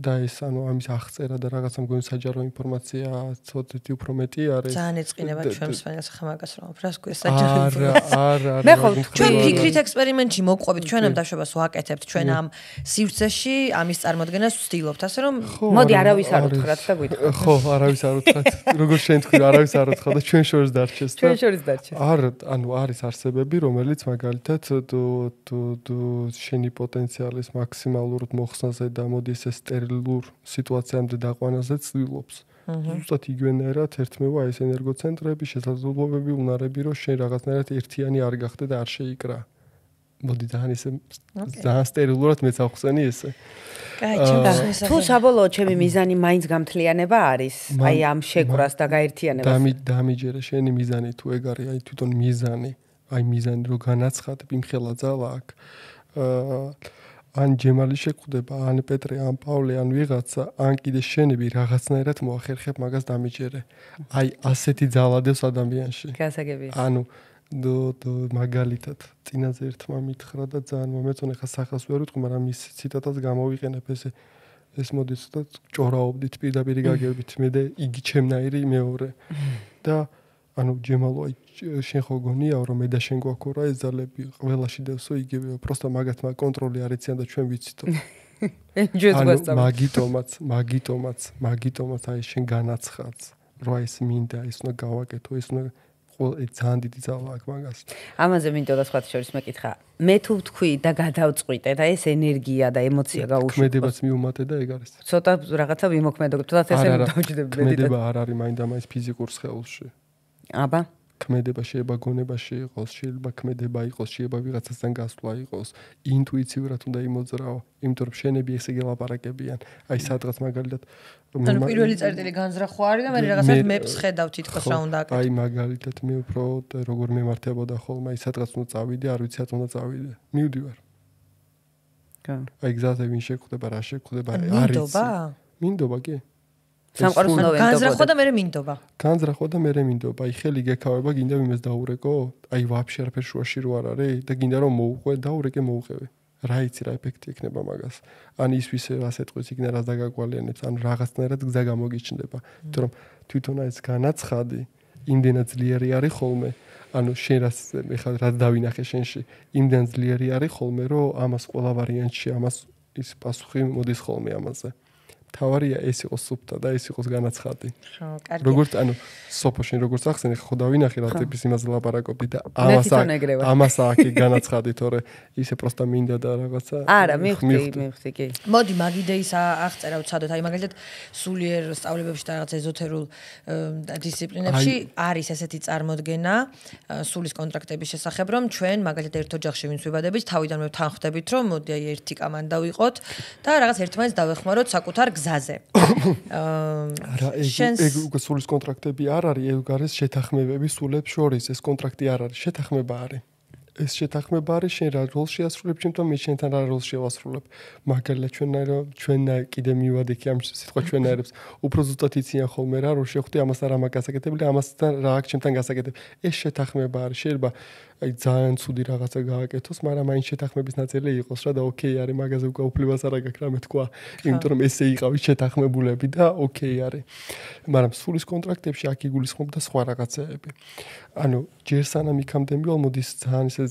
და ეს ანუ ამის აღწერა და რაღაცა მგონი საჯარო ინფორმაცია ცოტათი უფრო მეტი არის. ძალიან ეწყინება ჩვენ მსმენელს ხა მაგას რომ ფრას გვეს საჯარო ინფორმაცია. არა. მე ხო ჩვენ ფიქრით ექსპერიმენტში მოვყვებით, ჩვენ ამ დაშებას ვაკეთებთ, ჩვენ ამ სივრცეში ამის წარმოქმნას ვცდილობთ, ასე რომ მოდი არავის არ უთხრათ და გვითხრათ. ხო, არავის არ უთხრათ. როგორ შენ თქვი, არავის არ უთხრათ და ჩვენ შორის დარჩეს და ჩვენ შორის დარჩეს. არა, ანუ არის არსებები, რომელიც მაგალითად შენი პოტენციალის მაქსიმალურად მოხსნაზე და მოდის ეს სიტუაციამდე დაყვანაზე ცდილობს. ზუსტად იგივენაირად ერთმევა ეს ენერგოცენტრები, შესაძლებლობები, უნარები, რომ შენ რაღაცნაირად ერთიანი არ გახდე და არ შეიკრა. მოდი ძალიან ისე ძალიან სტერილურად მეც ავხსენი ესე. თუ საბოლოოდ ჩემი მიზანი მაინც გამთლიანება არის, აი ამ შეკრას და გაერთიანებას. დამიჯერე შენი მიზანი თუ ეგ არის, აი თვითონ მიზანი, აი მიზანი რო განაცხადებ, იმხელა ძალა აქვს. ან ჯემალი შეკვდება, ან პეტრე, ან პავლე, ან ვიღაცა, ან კიდე შენები რაღაცნაირად მოახერხებ მაგას დამიჯერე. აი ასეთი ძალადებს ადამიანში. გასაგებია. ანუ მაგალითად წინაზე ერთმა მითხრა და ძალიან მომეწონა, ხა სახელს ვერ ვიტყვი, მაგრამ ის ციტატას გამოვიყენებ ეს მოდის და ჭორაობდით პირდაპირ გაგებით მე და იგი ჩემნაირი მეორე. და ანუ ჯემალო აი შენ ხო გონია რომ მე და შენ გვაქვს რა ეს ძალები ყველაში დევსო იგივეა პროსტა მაგათმა კონტროლი არ იციან და ჩვენ ვიცითო. მაგიტომაც აი შენ განაცხადს რა ეს მინდა ეს უნდა გავაკეთო ეს უნდა ძალიან დიდი ძალა აქვს მაგას. ამაზე მინდოდა სხვა შორის მეკითხა. მე თუ ვთქვი და გადავწყვიტე და ეს ენერგია და ემოცია გაუშვი. ქმედებაც მიუმატე და ეგ არის. ცოტა რაღაცა ვიმოქმედო. თუნდაც ესე დავჭიდებ მედიტაცია. ქმედება არ არის მაინდა-მაინც ფიზიკურ სხეულში. აბა. ქმედება შეიძლება გონებაში იყოს, შეიძლება ქმედება იყოს, შეიძლება ვიღაცასთან გასვლა იყოს, ინტუიციურად უნდა იმოძრაო, იმიტომ რომ შენები ესე გელაპარაკებიან. აი სადღაც მაგალითად ანუ პირველი წერტილი განზრახვა არის და მე რაღაცას მეპს ხედავ თითქოს რა უნდა აკეთო. აი მაგალითად მე უფრო როგორ მემართებოდა ხოლმე, აი სადღაც უნდა წავიდე, არ ვიცი რა უნდა წავიდე. მივდივარ. აი გზაზე ვინ შეხვდება, რა შეხვდება, არის. მინდობა კი. სამყაროს უნდა ვენდობა. განზრახვა და მე მინდობა. განზრახვა და მე მინდობა. აი ხელი გეკავება, გინდა ვიმეს დაურეკო? აი ვაფშე არაფერ შუაში რო არ არის და გინდა რომ მოუყვე, დაურეკე მოუყევი. რა იცი რა ეფექტი ექნება მაგას. ან ის ვისე ასეთყვის იქნა რას დაგაგვალიანებს, ან რაღაცნაირად გზა გამოგიჩნდება. იმიტომ რომ თვითონ ეს განაცხადი იმდენად ძლიერი არის ხოლმე. ანუ შენ რას ეხლა რა დავინახე შენში, იმდენ ძლიერი არის ხოლმე, რომ ამას ყველა ვარიანტში ამას ის პასუხი მოდის ხოლმე ამაზე. თავარია ეს იყოს სუფთა და ეს იყოს განაცხადი. ხო, კარგი. როგორც ანუ სოფოში როგორც ახსენე ხო დავინახე რა ტიპის იმას ლაპარაკობდი და ამას აქ განაცხადი თორე ისე პროსტა მინდა და რაღაცა. არა, მივხვდი კი. მოდი მაგ იდეის აღწერა ვცადოთ. აი მაგალითად სულიერ სწავლებებში და რაღაც ეზოთერულ დისციპლინებში არის ესეთი წარმოდგენა სულის კონტრაქტების შესახებ, რომ ჩვენ მაგალითად ერთ ოჯახში ვინც ვიბადებით, თავიდანვე თანხმდებით, რომ მოდი აი ერთი კამანდა ვიყოთ და რაღაც ერთმანეთს დავეხმაროთ საკუთარ გზაზე. არა, ეგ უკვე სულის კონტრაქტები არ არის, ეგ არის შეთანხმებები სულებს შორის, ეს კონტრაქტი არ არის, შეთანხმება არის. ეს შეთანხმება არის, შენ რა როლს შეასრულებ, ჩემთან მე შენთან რა როლს შევასრულებ. მაგალითად ჩვენ კიდე მივადექი ამ სიტყვა ჩვენაერებს, უფრო ზუსტად იციან ხოლმე რა რო შეხვდი ამასთან რა მაგასაკეთებელი, ამასთან რა აქ ჩემთან გასაკეთებ. ეს შეთანხმება არის, შეიძლება აი ძალიან ცუდი რაღაცა გააკეთოს, მაგრამ მაინც შეთანხმების ნაწილი იყოს რა და ოკეი არის, მაგაზე უკვე უფლებას არ აქვს რამე თქვა, იმიტომ რომ ესე იყავით შეთანხმებულები და ოკეი არის. მაგრამ სულის კონტრაქტებში აქ იგულისხმობდა სხვა რაღაცეები. ანუ ჯერ სანამ იქამდე მივალ, მოდის ძალიან ისე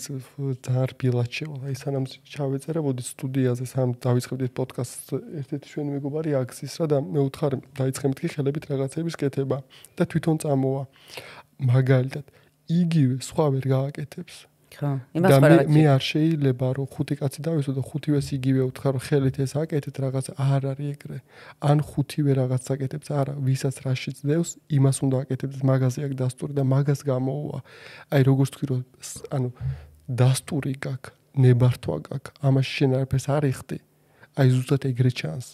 ძალიან რბილად შევალ. აი სანამ ჩავეწერე, მოდის სტუდიაზე, სანამ დავიწყებდით პოდკასტს, ერთ-ერთი ჩვენი მეგობარი აქცის რა და მე უთხარი, დაიწყე მეთქი ხელებით რაღაცების კეთება და თვითონ წამოვა. მაგალითად იგივე სხვა ვერ გააკეთებს. ხო, იმას ვარ ვაჭი. მე არ შეიძლება რომ ხუთი კაცი დავისო და ხუთივეს იგივე უთხრა რომ ხელით ეს აკეთეთ რაღაც არ არის ეგრე. ან ხუთივე რაღაც აკეთებს, არა, ვისაც რაშიც დევს, იმას უნდა აკეთებდეს, მაგაზე აქვს დასტური და მაგას გამოუვა. აი როგორც თქვი რომ ანუ დასტური გაქვს, ნებართვა გაქვს, ამაში შენ არაფერს არ იხდი. აი ზუსტად ეგრე ჩანს.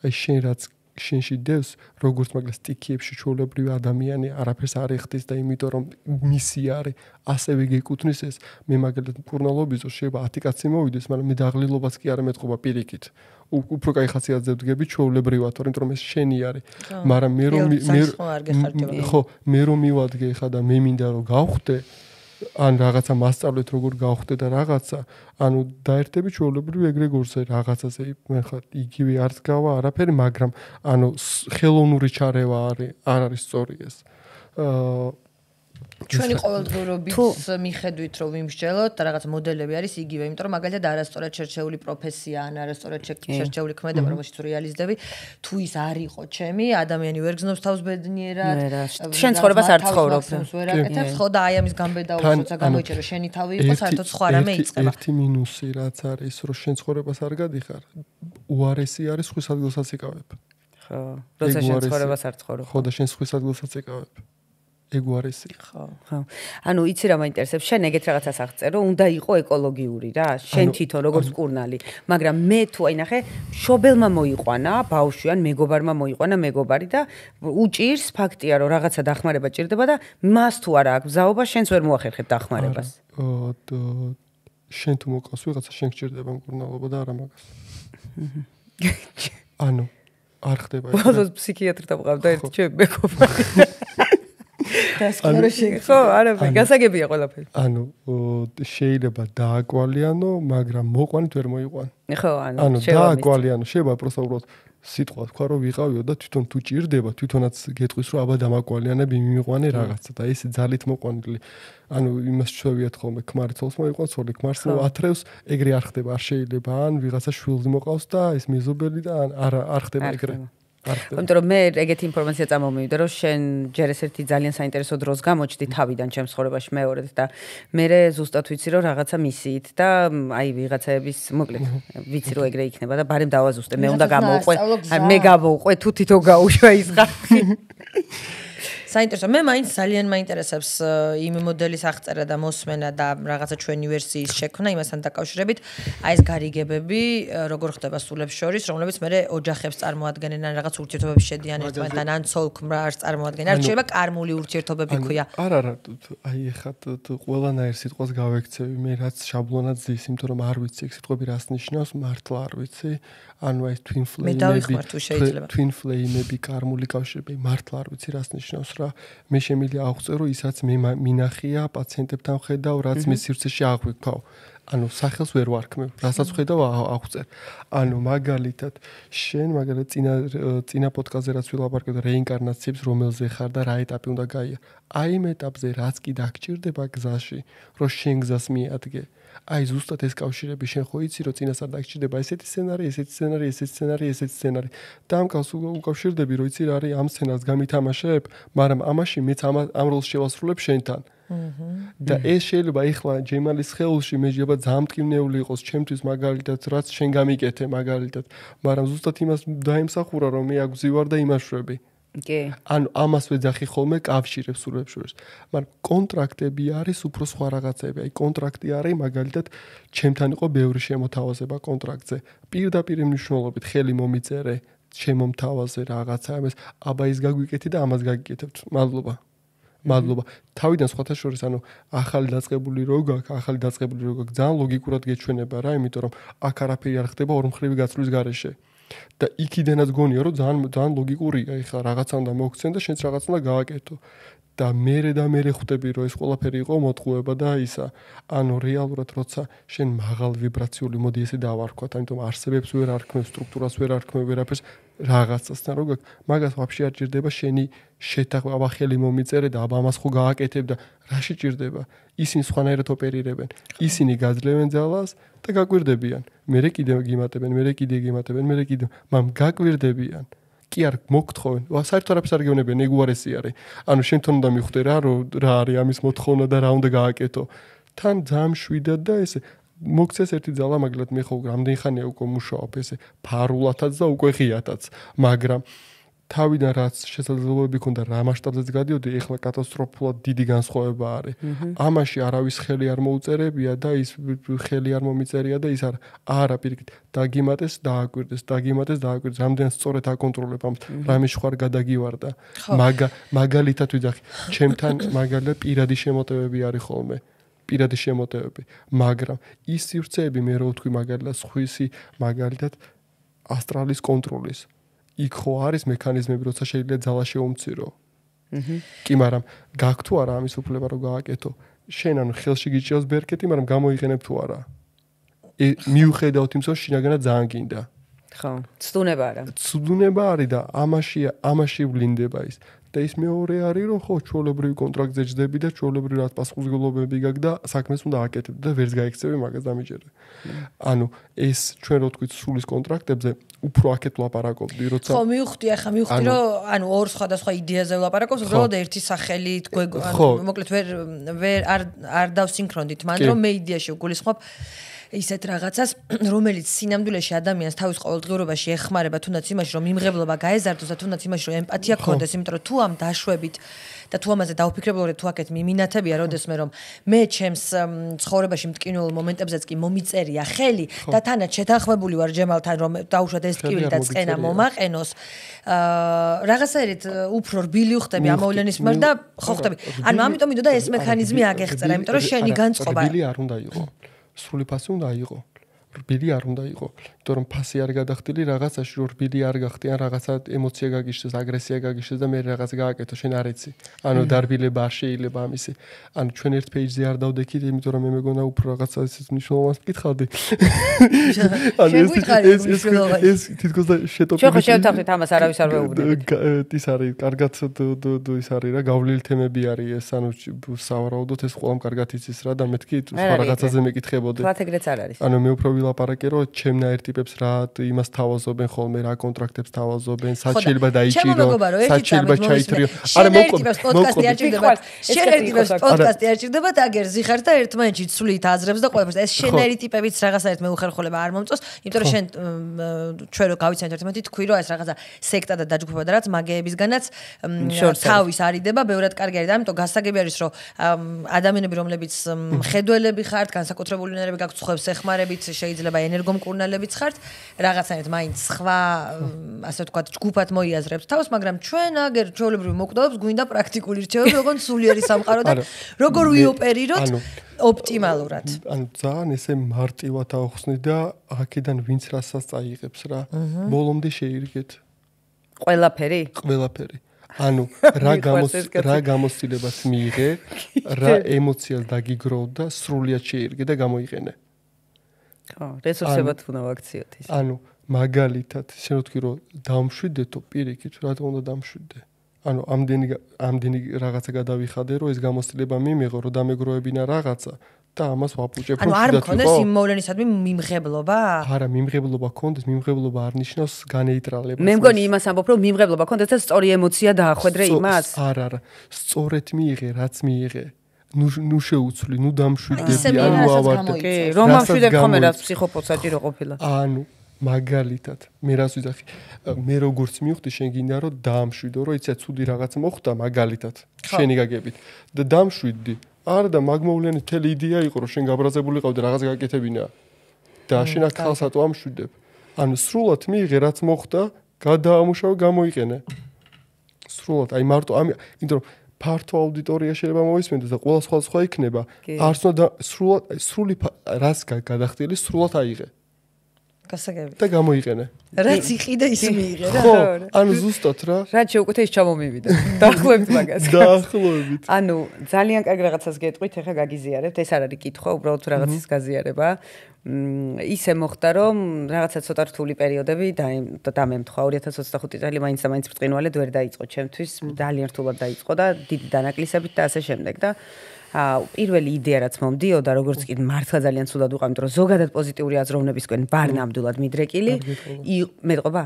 აი შენ რაც შენში დევს, როგორც მაგას სტიქიებში ჩვეულებრივი ადამიანი არაფერს არ ეხდის და იმიტომ რომ მისი არის, ასევე გეკუთვნის ეს. მე მაგალითად მკურნალობისო შეიძლება 10 კაცი მოვიდეს, მაგრამ მე დაღლილობას კი არ ემეთყობა პირიქით. უფრო кай ხასიათზე ვდგები ჩვეულებრივად, იმიტომ რომ ეს შენი არის. მაგრამ მე რომ მივადგე ხა და მე მინდა რომ გავხდე ან რაღაცა მასწავლეთ როგორ გავხდე და რაღაცა ანუ დაერთები ჩვეულებრივ ეგრეგორზე რაღაცაზე მე ხა იგივე არც გავა არაფერი მაგრამ ანუ ხელოვნური ჩარევა არ არის სწორი ეს ჩვენი ყოველდღიურობის მიხედვით რომ ვიმსჯელოთ და რაღაც მოდელები არის იგივე, იმიტომ რომ მაგალითად არასწორად შერჩეული პროფესია ან არასწორად შერჩეული ქმედება რომელშიც რეალიზდები, თუ ის არ იყო ჩემი, ადამიანი ვერ გზნობს თავს ბედნიერად, შენ ცხოვრებას არ ცხოვრობ. ვერ აკეთებს, ხო და აი ამის გამბედაო როცა გამოიჭერო შენი თავი იყო, საერთოდ სხვა რამე იწყება. ერთი მინუსი რაც არის, რომ შენ ცხოვრებას არ გადიხარ, უარესი არის სხვის ადგილსაც იკავებ. ხო, როცა შენ ცხოვრებას არ ცხოვრობ. ხო და შენ სხვის ადგილსაც იკავებ. ეგუარესი. ხო. ანუ იცი რა მაინტერესებს, შენ ეგეთ რაღაცას აღწერო, უნდა იყო ეკოლოგიური რა, შენ თვითონ როგორც კურნალი, მაგრამ მე თუ აი ნახე, შობელმა მოიყვანა, ბავშვი ან მეგობარმა მოიყვანა მეგობარი და უჭირს ფაქტია რომ რაღაცა დახმარება ჭირდება და მას თუ არა აქვს ზაობა, შენს ვერ მოახერხებ დახმარებას. შენ თუ მოყავს ვიღაცა, შენ გჭირდება მკურნალობა და არა მაგას. ანუ არ ხდება ეს. ბოლოს ფსიქიატრთან ვყავდა ერთი ჩემი მეგობარი. ხო, არა, გასაგებია ყველაფერი. ანუ შეიძლება დააკვალიანო, მაგრამ მოყვანით ვერ მოიყვან. ხო, ანუ დააკვალიანო, შეიძლება პროსტა უბრალოდ სიტყვა თქვა რომ ვიყავიო და თვითონ თუ ჭირდება, თვითონაც გეტყვის რომ აბა დამაკვალიანები მიმიყვანე რაღაცა და ეს ძალით მოყვანილი. ანუ იმას ჩვევიათ ხოლმე ქმარი ცოლს მოიყვან, ცოლი ქმარს ათრევს, ეგრე არ ხდება, არ შეიძლება. ან ვიღაცა შვილს მოყავს და ეს მეზობელი და არ ხდება ეგრე. იმიტომ რომ მე ეგეთი ინფორმაცია წამომივიდა, რომ შენ ჯერ ესეთი ძალიან საინტერესო დროს გამოჩდი თავიდან ჩემს ცხოვრებაში მეორედ და მე ზუსტად ვიცი რომ რაღაცა მისიით და აი ვიღაცაების მოკლედ ვიცი რომ ეგრე იქნება და ბარემ დავაზუსტე მე უნდა გამოვყვე მე გავუყვე თუ თვითონ გაუშვა ის ხალხი საინტერესო მე მაინც ძალიან მაინტერესებს იმ მოდელის აღწერა და მოსმენა და რაღაცა ჩვენი ვერსიის შექმნა იმასთან დაკავშირებით აი ეს გარიგებები როგორ ხდება სულებს შორის რომლებიც მე ოჯახებს წარმოადგენენ ან რაღაც ურთიერთობებში შედიან ერთმანეთთან ან ცოლ-ქმრას წარმოადგენენ არ შეიძლება კარმული ურთიერთობები ქვია არა აი ეხლა ყველანაირ სიტყვას გავექცევი მე რაც შაბლონად ზის იმიტომ რომ არ ვიცი ეგ სიტყვები რას ნიშნავს მართლა არ ვიცი ანუ ეს twin flame-ები კარმული კავშირები მართლა არ ვიცი რას ნიშნავს რა მე შემიძლია აღწერო ისაც მე მინახია პაციენტებთან ხედავ რაც მე სივრცეში აღვიქავ ანუ სახელს ვერ ვარქმევ რასაც ხედავ აღწერ ანუ მაგალითად შენ მაგალითად წინა პოდკასტზე რაც ვილაპარაკეთ რეინკარნაციებს რომელზე ხარ და რა ეტაპი უნდა გაია აი იმ ეტაპზე რაც კი დაგჭირდება გზაში რომ შენ გზას მიადგე აი ზუსტად ეს კავშირები შენ ხო იცი რომ წინასწარ დაგჭირდება ესეთი სცენარი და ამ კავშირს უკავშირდები რომ იცი რა არის ამ სცენარს გამითამაშებ მაგრამ ამაში მეც ამ როლს შევასრულებ შენთან და ეს შეიძლება ეხლა ჯემალის ხეულში მე შეიძლება ძალიან მტკივნეული იყოს ჩემთვის მაგალითად რაც შენ გამიკეთე მაგალითად მაგრამ ზუსტად იმას დაიმსახურა რომ მე აგზივარ და იმაშვები კი ანუ ამას ვეძახი ხოლმე კავშირებს სულებს შორის მაგრამ კონტრაქტები არის უფრო სხვა რაღაცები აი კონტრაქტი არის მაგალითად ჩემთან იყო ბევრი შემოთავაზება კონტრაქტზე პირდაპირ მნიშვნელობით ხელი მომიწერე შემომთავაზე რაღაცა ამას აბა ის გაგვიკეთე და ამას გაგიკეთებთ მადლობა თავიდან სხვათა შორის ანუ ახალი დაწყებული რო გაქვს ძალიან ლოგიკურად გეჩვენება რა იმიტომ რომ აქ არაფერი არ ხდება ორმხრივი გაცვლის გარეშე და იქიდანაც გონია რომ ძალიან ლოგიკურია ეხლა რაღაცა უნდა მოგცენ და შენც რაღაც უნდა გააკეთო და მე ხვდები რომ ეს ყველაფერი იყო მოტყუება და ისა ანუ რეალურად როცა შენ მაღალ ვიბრაციული მოდი ესე დავარქვათ ამიტომ არსებებს ვერ არქმევ სტრუქტურას ვერ არქმევ ვერაფერს რაღაცასთან რო გაქვს მაგას ვაფშე არ ჭირდება შენი შეთანხმება აბა ხელი მომიწერე და აბა ამას ხო გააკეთებ და რაში ჭირდება ისინი სხვანაირად ოპერირებენ ისინი გაძლევენ ძალას და გაკვირდებიან მე კიდე გიმატებენ მაგრამ გაკვირდებიან კი არ მოგთხოვენ საერთოდ არაფერს არ გეუბნებიან ეგ უარესი არის ანუ შენ თვითონ უნდა მიხვდე რა არის ამის მოთხოვნა და რა უნდა გააკეთო თან ძალიან შვიდად და ესე მოგცეს ერთი ძალა მაგალითად მე ხო რამდენი ხანია უკვე მუშაობ ესე ფარულათაც და უკვე ღიათაც მაგრამ თავიდან რაც შესაძლებლობები ქონდა რა მასშტაბზეც გადიოდი ეხლა კატასტროფულად დიდი განსხვავება არის ამაში არავის ხელი არ მოუწერებია და ის ხელი არ მომიწერია და ის არა პირიქით დაგიმატეს დააკვირდეს რამდენად სწორედ აკონტროლებ ამ რამე შეხარ გადაგივარდა მაგალითად ვიძახი ჩემთან მაგალითად პირადი შემოტევები არის ხოლმე მაგრამ ის სივრცეები მე რო ვთქვი მაგალითად სხვისი მაგალითად ასტრალის კონტროლის იქ ხო არის მექანიზმები როცა შეიძლება ძალა შეუმცირო კი მაგრამ გაქვს თუ არა ამის უფლება რომ გააკეთო შენ ანუ ხელში გიჭირავს ბერკეტი მაგრამ გამოიყენებ თუ არა მიუხედავთ იმის რომ შინაგანად ძალიან გინდა ხო ცუდუნება არის და ამაში ვლინდება ის და ის მეორე არის რომ ხო ჩვეულებრივი კონტრაქტზე ჯდები და ჩვეულებრივი რაც პასუხისმგებლობები გაქვს და საქმეს უნდა აკეთებ და ვერც გაიქცევი მაგას დამიჯერე ანუ ეს ჩვენ რო თქვით სულის კონტრაქტებზე უფრო აქეთ ვლაპარაკობდი როცა ხო მივხვდი რომ ანუ ორ სხვადასხვა იდეაზე ვლაპარაკობთ უბრალოდ ერთი სახელით მოკლედ ვერ არ დავსინქრონდით მან რომ მე იდეაში ვგულისხმობ ისეთ რაღაცას, რომელიც სინამდვილეში ადამიანს თავის ყოველდღიურობაში ეხმარება თუნდაც იმაში, რომ მიმღებლობა გაეზარდოს და თუნდაც იმაში, რომ ემპათია გქონდეს, იმიტომ რომ თუ ამ დაშვებით და თუ ამაზე დავფიქრებულობ, თუ აქეთ მიმინათებია, როდესმე რომ მე ჩემს ცხოვრებაში მტკივნეულ მომენტებზეც კი მომიწერია ხელი და თანაც შეთანხმებული ვარ ჯემალთან, რომ დაუშვათ ეს ტკივილი და წენა მომაყენოს. რაღაცაერით უფრო რბილი ვხდები ამ მოვლენის მიმართ და ხო ხდები. ანუ ამიტომ მინდოდა ეს მექანიზმი აგეხწერა, იმიტომ რომ შენი განწყობა რბილი არ უნდა იყოს. სრული ფასი უნდა იყოს. რბილი არ უნდა იყოს. იმიტომ რომ ფასი არ გადახდილი რაღაცაში რომ რბილი არ გახდი ან რაღაცა ემოცია გაგიშდეს, აგრესია გაგიშდეს და მე რაღაც გააკეთო, შენ არ იცი. ანუ დარბილება არ შეიძლება ამისი. ანუ ჩვენ ერთ პეიჯზე არ დავდექით, იმიტომ რომ მე მეგონა უფრო რაღაცა ისეთ მნიშვნელოვანს მკითხავდი. ეს თითქოს და შეტოპილი. შენ ხო შევთანხმდით ამას არავის არ ვეუბნებით. ის არის, კარგად ის არის რა, გავლილი თემები არის ეს, ანუ სავარაუდოდ ეს ყველამ კარგად იცის რა და მეთქი სხვა რაღაცაზე მეკითხებოდი. თქვათ ეგრეც არ არის. ანუ მე უფრო ვილაპარაკე რომ ჩემნაირ ტიპებს ტიპებს რა იმას თავაზობენ ხოლმე რა კონტრაქტებს თავაზობენ სად შეიძლება დაიჭირო სად შეიძლება ჩაითრიო არა პოდკასტი არ ჭირდება შენ ერთი პოდკასტი არ ჭირდება და აგერ ზიხარ და ერთმანეთში ცვლით აზრებს და ყველაფერს ეს შენერი ტიპებიც რაღაცაერთ მეუხერხულება არ მომწონს იმიტომ რომ შენ ჩვენ რო გავიცანეთ ერთმანეთი თქვი რომ ეს რაღაცა სექტა და დაჯგუფება და რაც მაგეებისგანაც თავის არიდება ბევრად კარგი არის და ამიტომ გასაგები არის რომ ადამიანები რომლებიც მხედველები ხართ განსაკუთრებული უნარები გაქვთ ხვებს ეხმარებით შეიძლება ენერგომკურნალებიც ხართ რაღაცაერთ მაინც სხვა ასე ვთქვათ ჯგუფად მოიაზრებთ თავს მაგრამ ჩვენ აგერ ჩვეულებრივ მოკვდავებს გვინდა პრაქტიკული რჩევები როგორც სულიერი სამყარო და როგორ ვიოპერიროთ ოპტიმალურად ანუ ძალიან ესე მარტივად ავხსნი და აქედან ვინც რასაც წაიღებს რა ბოლომდე შეირგეთ ყველაფერი ანუ რა გამოცდილებას მიიღე რა ემოციას დაგიგროვ და სრულიად შეირგე და გამოიყენე ხო რესურსებად უნდა ვაქციოთ ის ანუ მაგალითად შენ ვთქვი რომ დამშვიდეთო პირიქით რატომ უნდა დამშვიდე ანუ ამდენი რაღაცა გადავიხადე რომ ეს გამოცდილება მიმეღო რომ დამეგროვებინა რაღაცა და ამას ვაპუჭებ რომ არ მქონდეს იმ მოვლენისადმი მიმღებლობა? არა, მიმღებლობა ქონდეს, მიმღებლობა არ ნიშნავს განეიტრალებას. მე მგონი იმას ამბობ, რომ მიმღებლობა ქონდეს და სწორი ემოცია დაახვედრე იმას? არა, სწორედ მიიღე, რაც მიიღე. ნუ შეუცვლი, ნუ დამშვიდები, ანუ ავարտე. რომ ამშვიდებ ხომ რაც ფსიქოპოთ საჭირო ყოფილა. ანუ მაგალითად, მე რას ვიზახი? მე როგორც მივხვდი, შენ გინდა რომ დაამშვიდო, რომ იცი ცუდი რაღაც მოხდა მაგალითად. შენი გაგებით და დამშვიდდი. არა და მაგმოვლენი თელი იდეა იყო რომ შენ გაბრაზებული ყავდი რაღაც გაკეთებინა და შენ აქ ხალხსატო ამშვიდებ. ანუ სრულად მიიღე რაც მოხდა, გადაამუშავე, გამოიყენე. სრულად, აი მარტო ამ იმიტომ რომ ფართო აუდიტორია შეიძლება მოისმენდეს და ყველა სხვა იქნება. არც უნდა სრული რაც გადახდილი სრულად აიღე. გასაგები. და გამოიყენე. რაც იყიდა ის მიიღე რა. ხო, ანუ ზუსტად რა. რაც შეუკვეთე ის ჩამომივიდა. დაახლოებით მაგას. დაახლოებით. ანუ ძალიან კარგი რაღაცას გეტყვით, ეხა გაგიზიარებთ, ეს არ არის კითხვა, უბრალოდ რაღაცის გაზიარება. ისე მოხდა, რომ რაღაცა ცოტა რთული პერიოდები დამემთხვა 2025 წელი მაინც და მაინც ბრწყინვალედ ვერ დაიწყო ჩემთვის, ძალიან რთულად დაიწყო და დიდი დანაკლისებით და ასე შემდეგ და პირველი იდეა რაც მომდიოდა, როგორც კი მართლა ძალიან ცუდად ვიყავ, იმიტომ რომ ზოგადად პოზიტიური აზროვნებისკენ ვარ ნამდვილად მიდრეკილი, მეტყობა?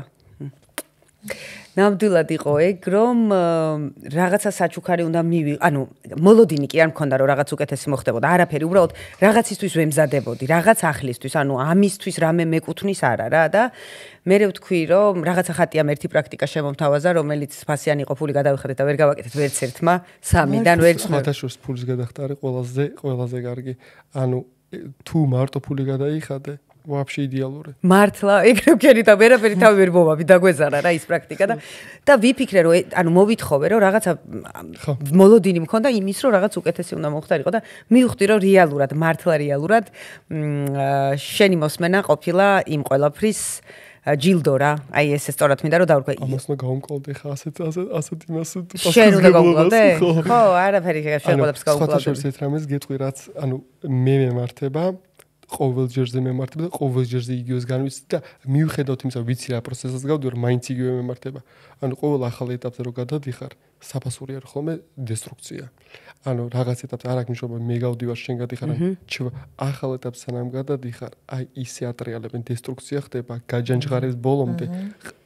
ნამდვილად იყო ეგ, რომ რაღაცა საჩუქარი უნდა ანუ მოლოდინი კი არ მქონდა, რომ რაღაც უკეთესი მოხდებოდა, არაფერი, უბრალოდ რაღაცისთვის ვემზადებოდი, რაღაც ახლისთვის, ანუ ამისთვის რამე მეკუთვნის არა რა და მე ვთქვი, რომ რაღაცა ხატიამ ერთი პრაქტიკა შემომთავაზა, რომელიც ფასიანი იყო, ფული გადავიხადეთ და ვერ გავაკეთეთ ვერც ერთმა, სამიდან ვერც ხათაშორს ფულის გადახტარი ყველაზე კარგი. ანუ თუ მარტო ფული გადაიხადე ვაფშე იდეალური. მართლა, ეგრე ვქენი და ვერაფერი თავი ვერ მოვავი, დაგვეზარა რა ის პრაქტიკა და ვიფიქრე რომ ანუ მოვითხოვე რომ რაღაცა მოლოდინი მქონდა იმის რომ რაღაც უკეთესი უნდა მოხდარიყო და მივხვდი რომ რეალურად, მართლა რეალურად შენი მოსმენა ყოფილა იმ ყველაფრის ჯილდო რა. აი ეს სწორად მინდა რომ დავუკვე. ამას უნდა გავუმკლავდე ხა ასეთ იმას შენ უნდა გავუმკლავდე? ხო, არაფერი შეყოლებს გავუმკლავდე. სხვათა ერთ რამეს გეტყვი რაც ანუ მე მემართება ყოველჯერზე მემართება და ყოველჯერზე იგივეს განვიცდი და მივხედავთ იმისა ვიცი რა პროცესს გავდი რომ მაინც იგივე მემართება. ანუ ყოველ ახალ ეტაპზე რო გადადიხარ, საფასური არ ხოლმე დესტრუქცია. ანუ რაღაც ეტაპზე არ აქვს მნიშვნელობა მე გავდივარ შენ გადიხარ, ახალ ეტაპზე სანამ გადადიხარ, აი ისე ატრიალებენ დესტრუქცია ხდება, გაჯანჯღარებს ბოლომდე,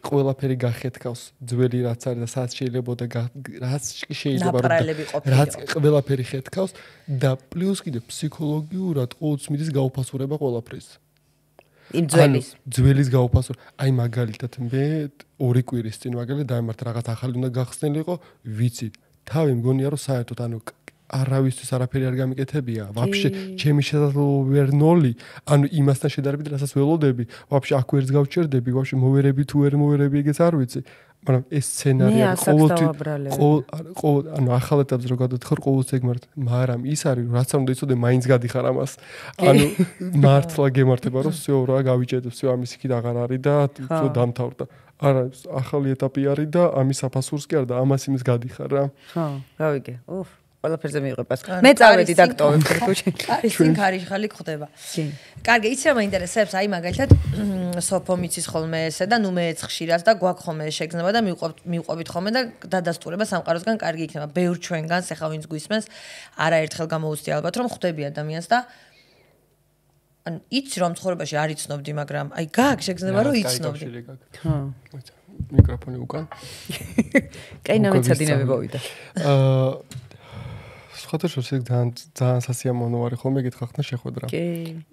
ყველაფერი გახეთქავს, ძველი რაც არის და სადაც შეიძლება და რაც შეიძლება რაც ყველაფერი ხეთქავს და პლუს კიდე ფსიქოლოგიურად ყოველთვის მიდის გაუფასურება ყველაფრის. იმ ძველის გაუფასურება. აი მაგალითად მე 2 კვირის წინ მაგალითად დაემართა რაღაც ახალი უნდა გახსნილიყო, ვიცი. თავი მგონია რომ საერთოდ ანუ არავისთვის არაფერი არ გამიკეთებია. ვაფშე ჩემი შესაძლებლობა ვერ ნოლი, ანუ იმასთან შედარებით რასაც ველოდები, ვაფშე აქ ვერც გავჩერდები, ვაფშე მოვერები თუ ვერ მოვერები ეგეც არ ვიცი. მაგრამ ეს სცენარია ანუ ახალ ეტაპზე რო გადადიხარ ყოველთვის ეგ მაგრამ ის არის რაც არ უნდა იცოდე მაინც გადიხარ ამას. ანუ მართლა გემართება რომ всё რა გავიჭედე, всё ამის იქით აღარ არის და всё დამთავრდა. არა, ახალი ეტაპი არის და ამის საფასურს კი არ და ამას იმის გადიხარ რა. ხო, გავიგე. უფ ყველაფერზე მიიღებას. მე წავედი დაქტოვებ თუჩი. არის წინ ქარიშხალი ხდება. კარგი, იცი რა მაინტერესებს, აი მაგალითად სოფო მიცის ხოლმე ესე და ნუ მეც ხშირად და გვაქვს ხოლმე შეგრძნება და მივყვებით ხოლმე და დადასტურება სამყაროსგან კარგი იქნება. ბევრ ჩვენგანს ახლა ვინც გვისმენს, არაერთხელ გამოუცდი ალბათ რომ ხვდები ადამიანს და ანუ იცი რომ ცხოვრებაში არ იცნობდი, მაგრამ აი გაქვს შეგრძნება რომ იცნობდი. ხო. მიკროფონი უკან. კაინა მეცადინები მოვიდა. სხვათა შორის ეგ ძალიან სასიამოვნო არის ხოლმე გითხრა ხნა შეხვედრა. კი.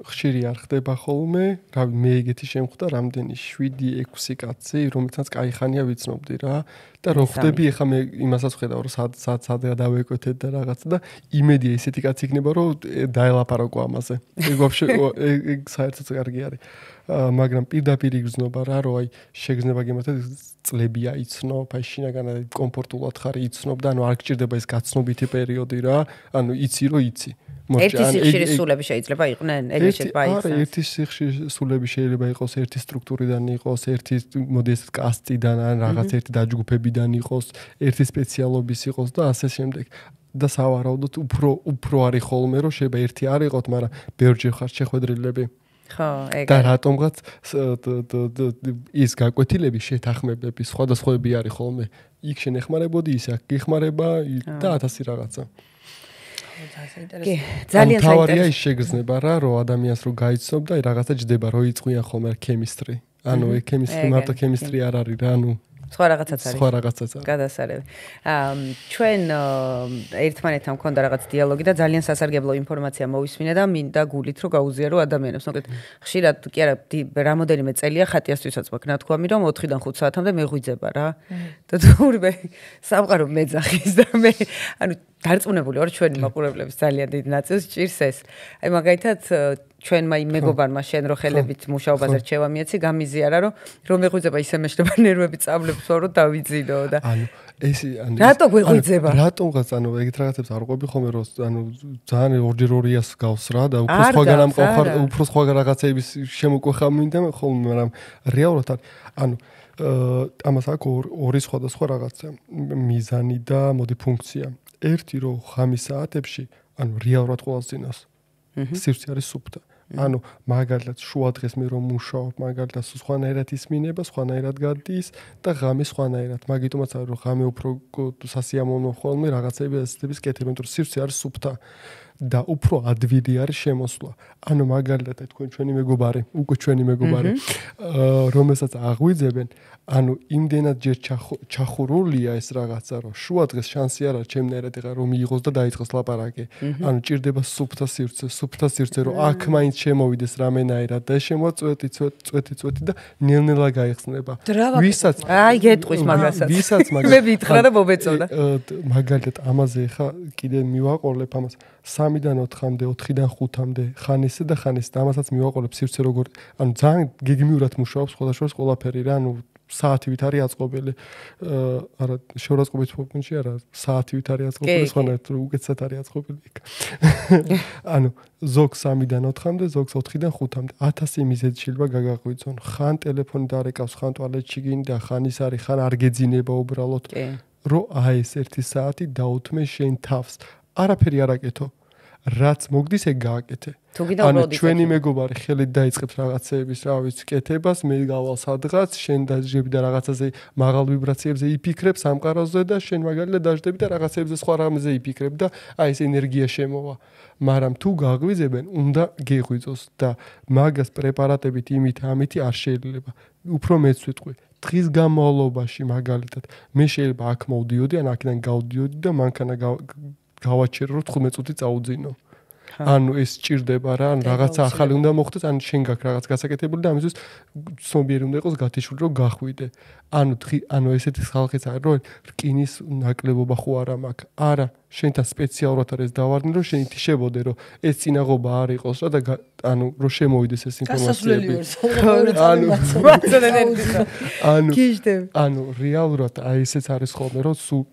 ხშირი არ ხდება ხოლმე, რავი მე ეგეთი შემხვდა რამდენი 7-6 კაცი, რომელთაც კაი ხანია ვიცნობდი რა და რო ხდები ეხა მე იმასაც ხედავ რომ სად დავეკვეთეთ და რაღაცა და იმედია ისეთი კაცი იქნება რომ დაელაპარაკო ამაზე. ეგ ვაფშე ეგ საერთოდ კარგი არის. მაგრამ პირდაპირ იგრძნობა რა რომ აი შეგრძნება გემართად წლებია იცნობ, აი შინაგანად კომფორტულად ხარ იცნობ და ანუ არ გჭირდება ეს გაცნობითი პერიოდი რა, ანუ იცი რომ იცი. ერთი სიხშირის სულები შეიძლება იყვნენ, ეგრე შეიძლება იყოს. არა, ერთი სიხშირის სულები შეიძლება იყოს, ერთი სტრუქტურიდან იყოს, ერთი მოდი ეს კასტიდან ან რაღაც ერთი დაჯგუფებიდან იყოს, ერთი სპეციალობის იყოს და ასე შემდეგ. და სავარაუდოდ უფრო არის ხოლმე რომ შეიძლება ერთი არ იყოთ, მაგრამ ბევრჯერ ხარ შეხვედრილები. ხო, ეგ და რატომღაც ის გაკვეთილები შეთანხმებები სხვადასხვაები არის ხოლმე. იქ შენ ეხმარებოდი, ის აქ გეხმარება და 1000 რაღაცა. კი, ძალიან საინტერესო. თავარია ის შეგრძნება რა, რომ ადამიანს რო გაიცნობ და რაღაცა ჯდება, რო იწყვიან ხოლმე ქემისტრი. ანუ ეგ ქემისტრი მარტო ქემისტრი არ არის რა, ანუ სხვა რაღაცაც არის. სხვა რაღაცაც არის. გადასარევი. ჩვენ ერთმანეთთან მქონდა რაღაც დიალოგი და ძალიან სასარგებლო ინფორმაცია მოვისმინე და მინდა გულით რომ გაუზიარო ადამიანებს. მოკლედ ხშირად კი არა რამოდენიმე წელია ხატიასთვისაც მაქვს ნათქვამი რომ 4-დან 5 საათამდე მეღვიძება რა. და თურმე სამყარო მეძახის და მე ანუ დარწმუნებული ვარ ჩვენი მაყურებლების ძალიან დიდ ნაწილს ჭირს ეს. აი მაგალითად ჩვენმა იმ მეგობარმა შენ რო ხელებით მუშაობაზე რჩევა მიეცი გამიზიარა რომ მეღვიძება ისე მეშლება ნერვები წამლებს ვარო დავიძინო და ანუ ეს ანუ რატო გვეღვიძება? რატომღაც ანუ ეგეთ რაღაცებს არ ყვები ხოლმე რომ ანუ ძალიან ორჯერ 200-ს გავს რა და უფრო სხვაგან ამყავ უფრო სხვა რაღაცების შემოკვეხა მინდა ხოლმე მაგრამ რეალურად არის ანუ ამას აქვს ორი სხვადასხვა რაღაცა მიზანი და მოდი ფუნქცია ერთი რომ ხამის საათებში ანუ რეალურად ყოველს წინას სივრცე არის სუფთა ანუ მაგალითად შუა დღეს მე რომ მუშაობ მაგალითად სხვანაირად ისმინება სხვანაირად გადის და ღამე სხვანაირად მაგიტომაც არის რომ ღამე უფრო სასიამოვნო ხოლმე რაღაცები ასეთების კეთება იმიტომ რომ სივრცე არის სუფთა და უფრო ადვილი არის შემოსვლა ანუ მაგალითად თქვენ ჩვენი მეგობარი უკვე ჩვენი მეგობარი რომელსაც აღვიძებენ ანუ იმდენად ჯერ ჩახურულია ეს რაღაცა რომ შუა დღეს შანსი არ აქვს ჩემნაირად ეხა რომ მიიღოს და დაიწყოს ლაპარაკი ანუ ჭირდება სუფთა სივრცე რომ აქ მაინც შემოვიდეს რამენაირად და წვეთი და ნელ-ნელა გაიხსნება ვისაც აი გეტყვის მაგასაც ვისაც მე ვითხრა და მომეწონა მაგალითად ამაზე ეხა კიდე მივაყოლებ ამას 3-დან 4-მდე 4-დან 5-მდე ხანესე და ხანესე და ამასაც მივაყოლებ სივრცე როგორ ანუ ძალიან გეგმიურად მუშაობს ყველაშორის ყველაფერი რა ანუ საათივით არის აწყობილი არა შევაწყობთ ფონში არა საათივით არის აწყობილი სხვანაირად უკეთესად არის აწყობილი იქ ანუ ზოგ 3-დან 4-მდე ზოგ 4-დან 5-მდე 1000 მიზეზი შეიძლება გაგაღვიძონ ხან ტელეფონი დარეკავს ხან ტუალეტში გინდა ხან ის არის ხან არ გეძინება უბრალოდ რომ აი ეს 1 საათი დაუთმე შენ თავს არაფერი არ აკეთო რაც მოგდის ეგ გააკეთე ანუ ჩვენი მეგობარი ხელით დაიწყებს რაღაცეების რა ვიცი კეთებას მე გავალ სადღაც შენ დაჟები და რაღაცაზე მაღალ ვიბრაციებზე იფიქრებ სამყაროზე და შენ მაგალითად დაждები და რაღაცებზე სხვა რამეზე იფიქრებ და აი ეს ენერგია შემოვა მაგრამ თუ გაღვიძებენ უნდა გეღვიძოს და მაგას პრეპარატებით იმით ამითი არ შეიძლება უფრო მეც ვიტყვი დღის განმავლობაში მაგალითად მე შეიძლება აქ მოვდიოდი ან აქედან გავდიოდი და მანქანა გავაჩერო რომ 15 წუთი წაუძინო. ანუ ეს ჭირდება რა, ან რაღაცა ახალი უნდა მოხდეს, ან შენ გაქვს რაღაც გასაკეთებული და ამისთვის ცნობიერი უნდა იყოს გათიშული რომ გახვიდე. ანუ ესეთი ხალხიც არის რომ რკინის ნაკლებობა ხო არა მაქვს. არა, შენთან სპეციალურად არის დავარდნი რომ შენ ითიშებოდე რომ ეს წინაღობა არ იყოს რა და ანუ რომ შემოვიდეს ეს ინფორმაციები. ანუ რეალურად აი ესეც არის ხოლმე რომ სულ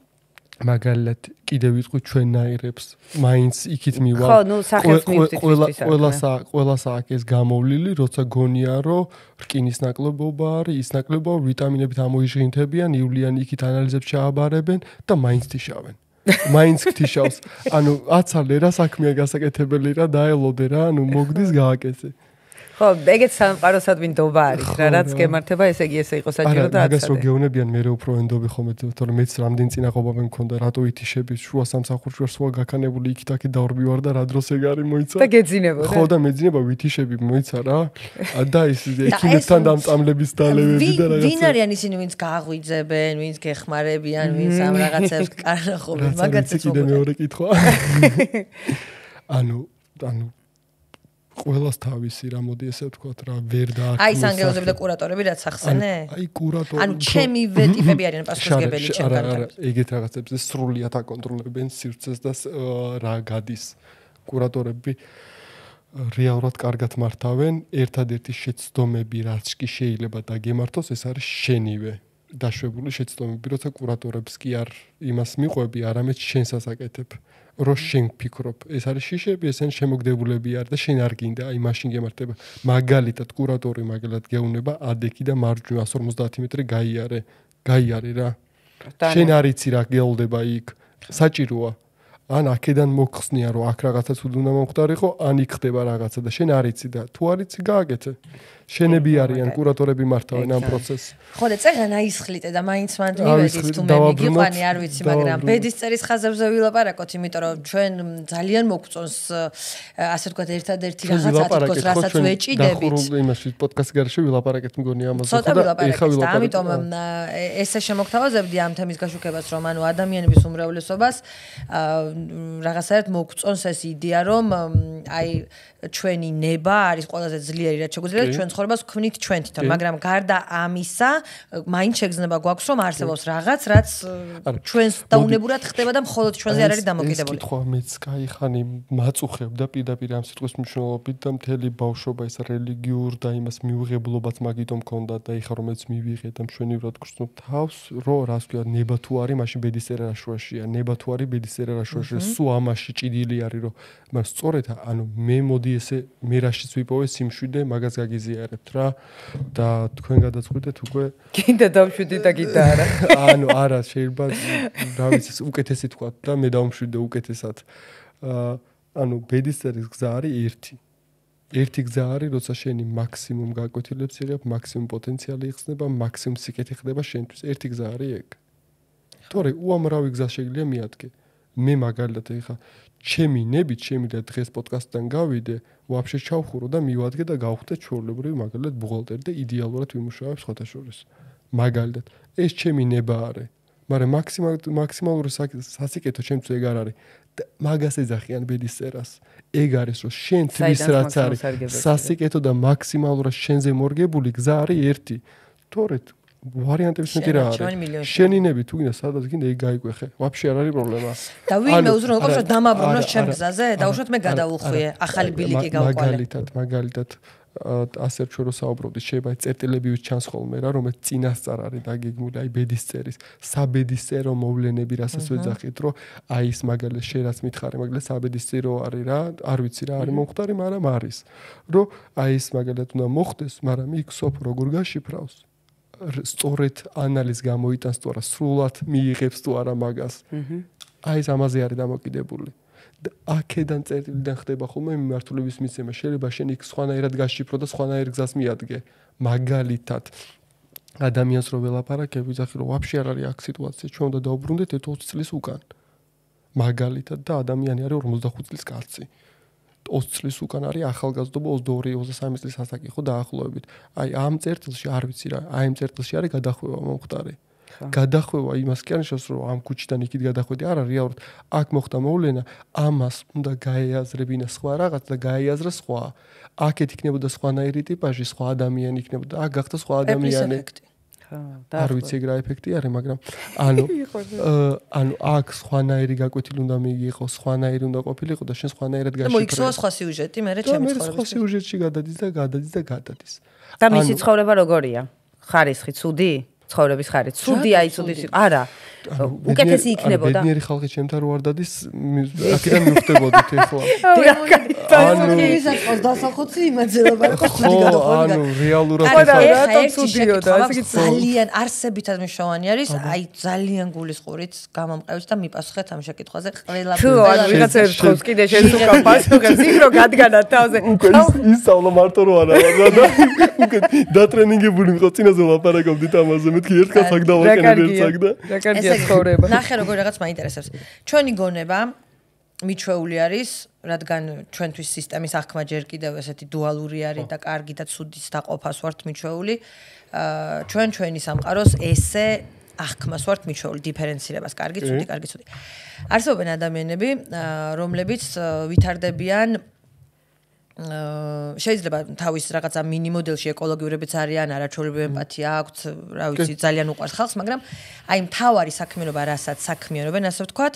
მაგალითად კიდე ვიტყვი ჩვენნაირებს მაინც იქით მივა ყველას აქვს ეს გამოვლილი როცა გონია რომ რკინის ნაკლებობა არის ის ნაკლებობა ვიტამინებით ამოიჟღინთებიან ივლიან იქით ანალიზებს ჩააბარებენ და მაინც თიშავენ მაინც გთიშავს ანუ აცალე რა საქმეა გასაკეთებელი რა დაელოდე რა ანუ მოგდის გააკეთე ხო, ეგეც სამყაროსად ვინდობა არის რა, რაც გემართება, ესე იგი ესე იყო საჭირო და მაგას რო გეუნებიან მე რო უფრო ენდობი ხომ თორემ მეც რამდენი წინააღობა მქონდა რატო ითიშები შუა სამსახურში ვარ სულ გაქანებული იქით-აქით დავრბივარ და რა დროს ეგ არის მოიცა და გეძინებოდა ხო და მეძინება ვითიშები მოიცა რა და ის ექიმებთან დამწამლების დალევები და რაღაცა ვინ არიან ისინი ვინც გააღვიძებენ ვინც გეხმარებიან ვინც ამ რაღაცებს კარნახობენ მაგაცაც უკვე მეორე კითხვა ანუ ყველას თავისი რა მოდი ესე ვთქვათ რა ვერ დააქვს აი სანგელოზები და კურატორები რაც ახსენე აი კურატორი ანუ ჩემი ტიპები არიან პასუხისმგებელი ჩემთან არა ეგეთ რაღაცებზე სრულიად აკონტროლებენ სივრცეს და რა გადის კურატორები რეალურად კარგად მართავენ ერთადერთი შეცდომები რაც კი შეიძლება დაგემართოს ეს არის შენივე დაშვებული შეცდომები როცა კურატორებს კი არ იმას მიყვები არამედ შენს ასაკეთებ რო შენ ფიქრობ ეს არის შიშები ესენ შემოგდებულები არ და შენ არ გინდა აი მაშინ გემართება მაგალითად კურატორი მაგალითად გეუნება ადექი და მარჯვნივ 150 მეტრი გაიარე რა შენ არ იცი რა გეულდება იქ საჭიროა ან აქედან მოხსნია რომ აქ რაღაცა თუდ უნდა მომხდარიყო ან იქ ხდება რაღაცა და შენ არ იცი და თუ არ იცი გააკეთე შენები არიან კურატორები მართავენ ამ პროცესს ხო და წეგან აისხლიტე და მაინც მანდ მივედით თუ მე მიგიყვანი არ ვიცი მაგრამ ბედისწერის ხაზებზე ვილაპარაკოთ იმიტომ რომ ჩვენ ძალიან მოგწონს ასე ვთქვათ ერთადერთი რაღაცა თქოს რასაც ვეჭიდებით იმაში პოდკასტ გარშე ვილაპარაკეთ მგონი ამაზე ხო და ამიტომ ესე შემოგთავაზებდი ამ თემის გაშუქებას რომ ანუ ადამიანების უმრავლესობას რაღაცაერთ მოგწონს ეს იდეა რომ აი ჩვენი ნება არის ყველაზე ძლიერი რაც შეგვიძლია ჩვენ ცხოვრებას ვქმნით ჩვენ თვითონ მაგრამ გარდა ამისა მაინც შეგრძნება გვაქვს რომ არსებობს რაღაც რაც ჩვენს დაუნებურად ხდება და მხოლოდ ჩვენზე არ არის დამოკიდებული. ეს კითხვა მეც кайხანი მაწუხებ და პირდაპირ ამ სიტყვის მნიშვნელობით და მთელი ბავშვობა ეს რელიგიურ და იმას მიუღებლობაც მაგიტომ მქონდა და ეხა რომ მეც მივიღე და მშვენივრად გრძნობ თავს რო რას ვთქვა ნება თუ არის მაშინ ბედისწერა რაშუაშია ნება თუ არის ბედისწერა რაშუაშია სულ ამაში ჭიდილი არის რომ მაგრამ სწორედ ანუ მე მოდი ესე მე რაშიც ვიპოვე სიმშვიდე მაგას გაგიზიარებთ რა და თქვენ გადაწყვიტეთ უკვე კიდე დავშვიდი და კიდე არა ანუ არა შეიძლება რა ვიცი უკეთესი თქვა და მე დავმშვიდე უკეთესად ანუ ბედისწერის გზა არის ერთი გზა არის როცა შენი მაქსიმუმ გაკვეთილებს იღებ მაქსიმუმ პოტენციალი იხსნება მაქსიმუმ სიკეთე ხდება შენთვის ერთი გზა არის ეგ თორე უამრავი გზა შეიძლება მიადგე მე მაგალითად ეხა ჩემი ნებით შემიძლია დღეს პოდკასტიდან გავიდე, ვაფშე ჩავხურო და მივადგე და გავხდე ჩვეულებრივი მაგალითად ბუღალტერი და იდეალურად ვიმუშავებ სხვათა შორის. მაგალითად, ეს ჩემი ნება არის, მაგრამ მაქსიმალური სასიკეთო ჩემთვის ეგ არ არის. მაგას ეძახიან ბედისწერას. ეგ არის რომ შენთვის რაც არის სასიკეთო და მაქსიმალურად შენზე მორგებული გზა არის ერთი. თორედ ვარიანტების მეტი რა არის შენინები თუ გინდა სადაც გინდა ეგ გაიკვეხე ვაფშე არ არის პრობლემა და ვინმე უზრუნველყოფს რომ დამაბრუნოს ჩემ გზაზე დაუშვათ მე გადაუხვიე ახალი ბილიკი გავყოლე მაგალითად ასე ჩვენ რო საუბრობდით შეიძლება წერტილებივით ჩანს ხოლმე რა რომელიც წინასწარ არის დაგეგმული აი ბედისწერის საბედისწერო მოვლენები რასაც ვეძახით რომ აი ეს მაგალითად შენ რაც მითხარი მაგალითად საბედისწერო არის რა არ ვიცი რა არის მომხდარი მაგრამ არის რომ აი ეს მაგალითად უნდა მოხდეს მაგრამ იქ სოფ როგორ გაშიფრავს სწორედ ანალიზ გამოიტანს თუ არა სრულად მიიღებს თუ არა მაგას. აი ეს ამაზე არის დამოკიდებული. აქედან წერტილიდან ხდება ხოლმე მიმართულების მიცემა. შეიძლება შენ იქ სხვანაირად გაშიფრო და სხვანაირ გზას მიადგე. მაგალითად ადამიანს რო ველაპარაკებ, ვიძახი რომ ვაფშე არ არის აქ სიტუაცია. ჩვენ უნდა დავუბრუნდეთ 20 წლის უკან. მაგალითად და ადამიანი არის 45 წლის კაცი. 20 წლის უკან არის ახალგაზრდობა 22-23 წლის ასაკი ხო დაახლოებით. აი ამ წერტილში არ ვიცი რა, აი ამ წერტილში არის გადახვევა მომხდარი. გადახვევა იმას კი არნიშნავს რომ ამ ქუჩიდან იქით გადახვედი, არა რეალურად აქ მოხდა მოვლენა, ამას უნდა გაეაზრებინა სხვა რაღაც და გაეაზრა სხვა. აქეთ იქნებოდა სხვანაირი ტიპაჟი, სხვა ადამიანი იქნებოდა, აქ გახდა სხვა ადამიანი. არ ვიცი ეგ რა ეფექტი არის, მაგრამ ანუ აქ სხვანაირი გაკვეთილი უნდა მიიღო, სხვანაირი უნდა ყოფილიყო და შენ სხვანაირად გაშიფრე. მოიქცევა სხვა სიუჟეტი, მე ჩემი ცხოვრებაში. სხვა სიუჟეტში გადადის და გადის. და მისი ცხოვრება როგორია? ხარისხი ცუდი? ცხოვრების ხარით. ცუდი აიცოდის. არა. უკეთესი იქნებოდა. ბედნიერი ხალხი ჩემთან რო არ დადის, აქედან მივხვდებოდით ახლა. ანუ ისაც ყავს დასახოცი იმაძელა, მაგრამ ანუ რეალურად ეხლა ცუდიოდა, ასე ძალიან არსებითად მნიშვნელოვანი არის, აი ძალიან გულისყურით გამომყევით და მიპასუხეთ ამ შეკითხვაზე ყველაფერს. თუ ანუ ვიღაცებს ხავს კიდე შენ უკან პასუხებს, იქ რო გადგანათ თავზე. ისწავლა მარტო რო არა და უკვე დატრენინგებული მიყო წინაზე ლაპარაკობდით ამაზე, მეთქი ერთხელ საკ დავაკენებ ერთ საკ და რა კარგია ცხოვრება. ნახე როგორ რაღაც მაინტერესებს. ჩვენი გონება მიჩვეული არის, რადგან ჩვენთვის სისტემის აღქმა ჯერ კიდევ ესეთი დუალური არის და კარგი და ცუდის დაყოფას ვართ მიჩვეული. ჩვენი სამყაროს ესე აღქმას ვართ მიჩვეული დიფერენცირებას, კარგი, ცუდი, კარგი, ცუდი. არსებობენ ადამიანები, რომლებიც ვითარდებიან შეიძლება თავის რაღაცა მინი მოდელში ეკოლოგიურებიც არიან, არაჩვეულებრივი ემპათია აქვთ, რა ვიცი, ძალიან უყვარს ხალხს, მაგრამ აი მთავარი საქმიანობა, რასაც საქმიანობენ, ასე ვთქვათ,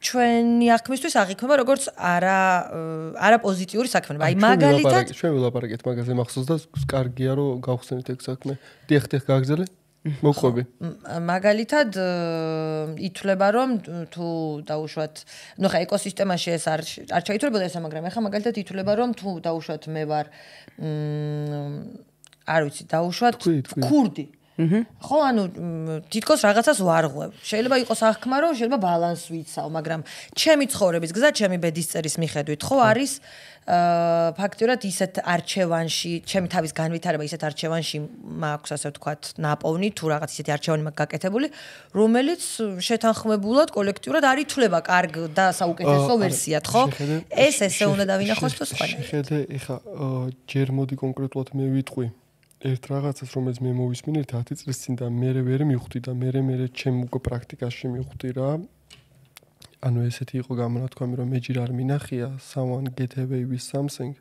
ჩვენი აღქმისთვის აღიქმება როგორც არა პოზიტიური საქმიანობა. აი მაგალითად, ჩვენ ვილაპარაკეთ მაგაზე მახსოვს და კარგია რომ გავხსენით ეგ საქმე. დიახ, გაგრძელე. მოყვები. მაგალითად ითვლება რომ თუ დაუშვათ, ნუ ხა ეკოსისტემაში ეს არ ჩაითვლებოდა ეს, მაგრამ ახლა მაგალითად ითვლება რომ თუ დაუშვათ მე ვარ არ ვიცი, დაუშვათ ქურდი. ხო, ანუ თითქოს რაღაცას ვარღვევ. შეიძლება იყოს აღქმა, რომ შეიძლება ბალანს ვიცავ, მაგრამ ჩემი ცხოვრების გზა, ჩემი ბედისწერის მიხედვით, ხო, არის ფაქტურად ისეთ არჩევანში, ჩემი თავის განვითარება ისეთ არჩევანში მაქვს, ასე ვთქვათ, ნაპოვნი, თუ რაღაც ისეთი არჩევანი მაქვს გაკეთებული, რომელიც შეთანხმებულად კოლექტიურად არ ითვლება კარგ და საუკეთესო ვერსიად, ხო? ეს ესე უნდა დავინახოს თუ სხვა. შეხედე, ეხა ჯერ მოდი კონკრეტულად მე ვიტყვი ერთ რაღაცას, რომელიც მე მოვისმინე 10 წლის წინ და მე ვერ მივხვდი და მე ჩემ უკვე პრაქტიკაში მივხვდი რა. ანუ ესეთი იყო გამონათქვამი, რომ მეჯერ არ მინახია someone get away with something.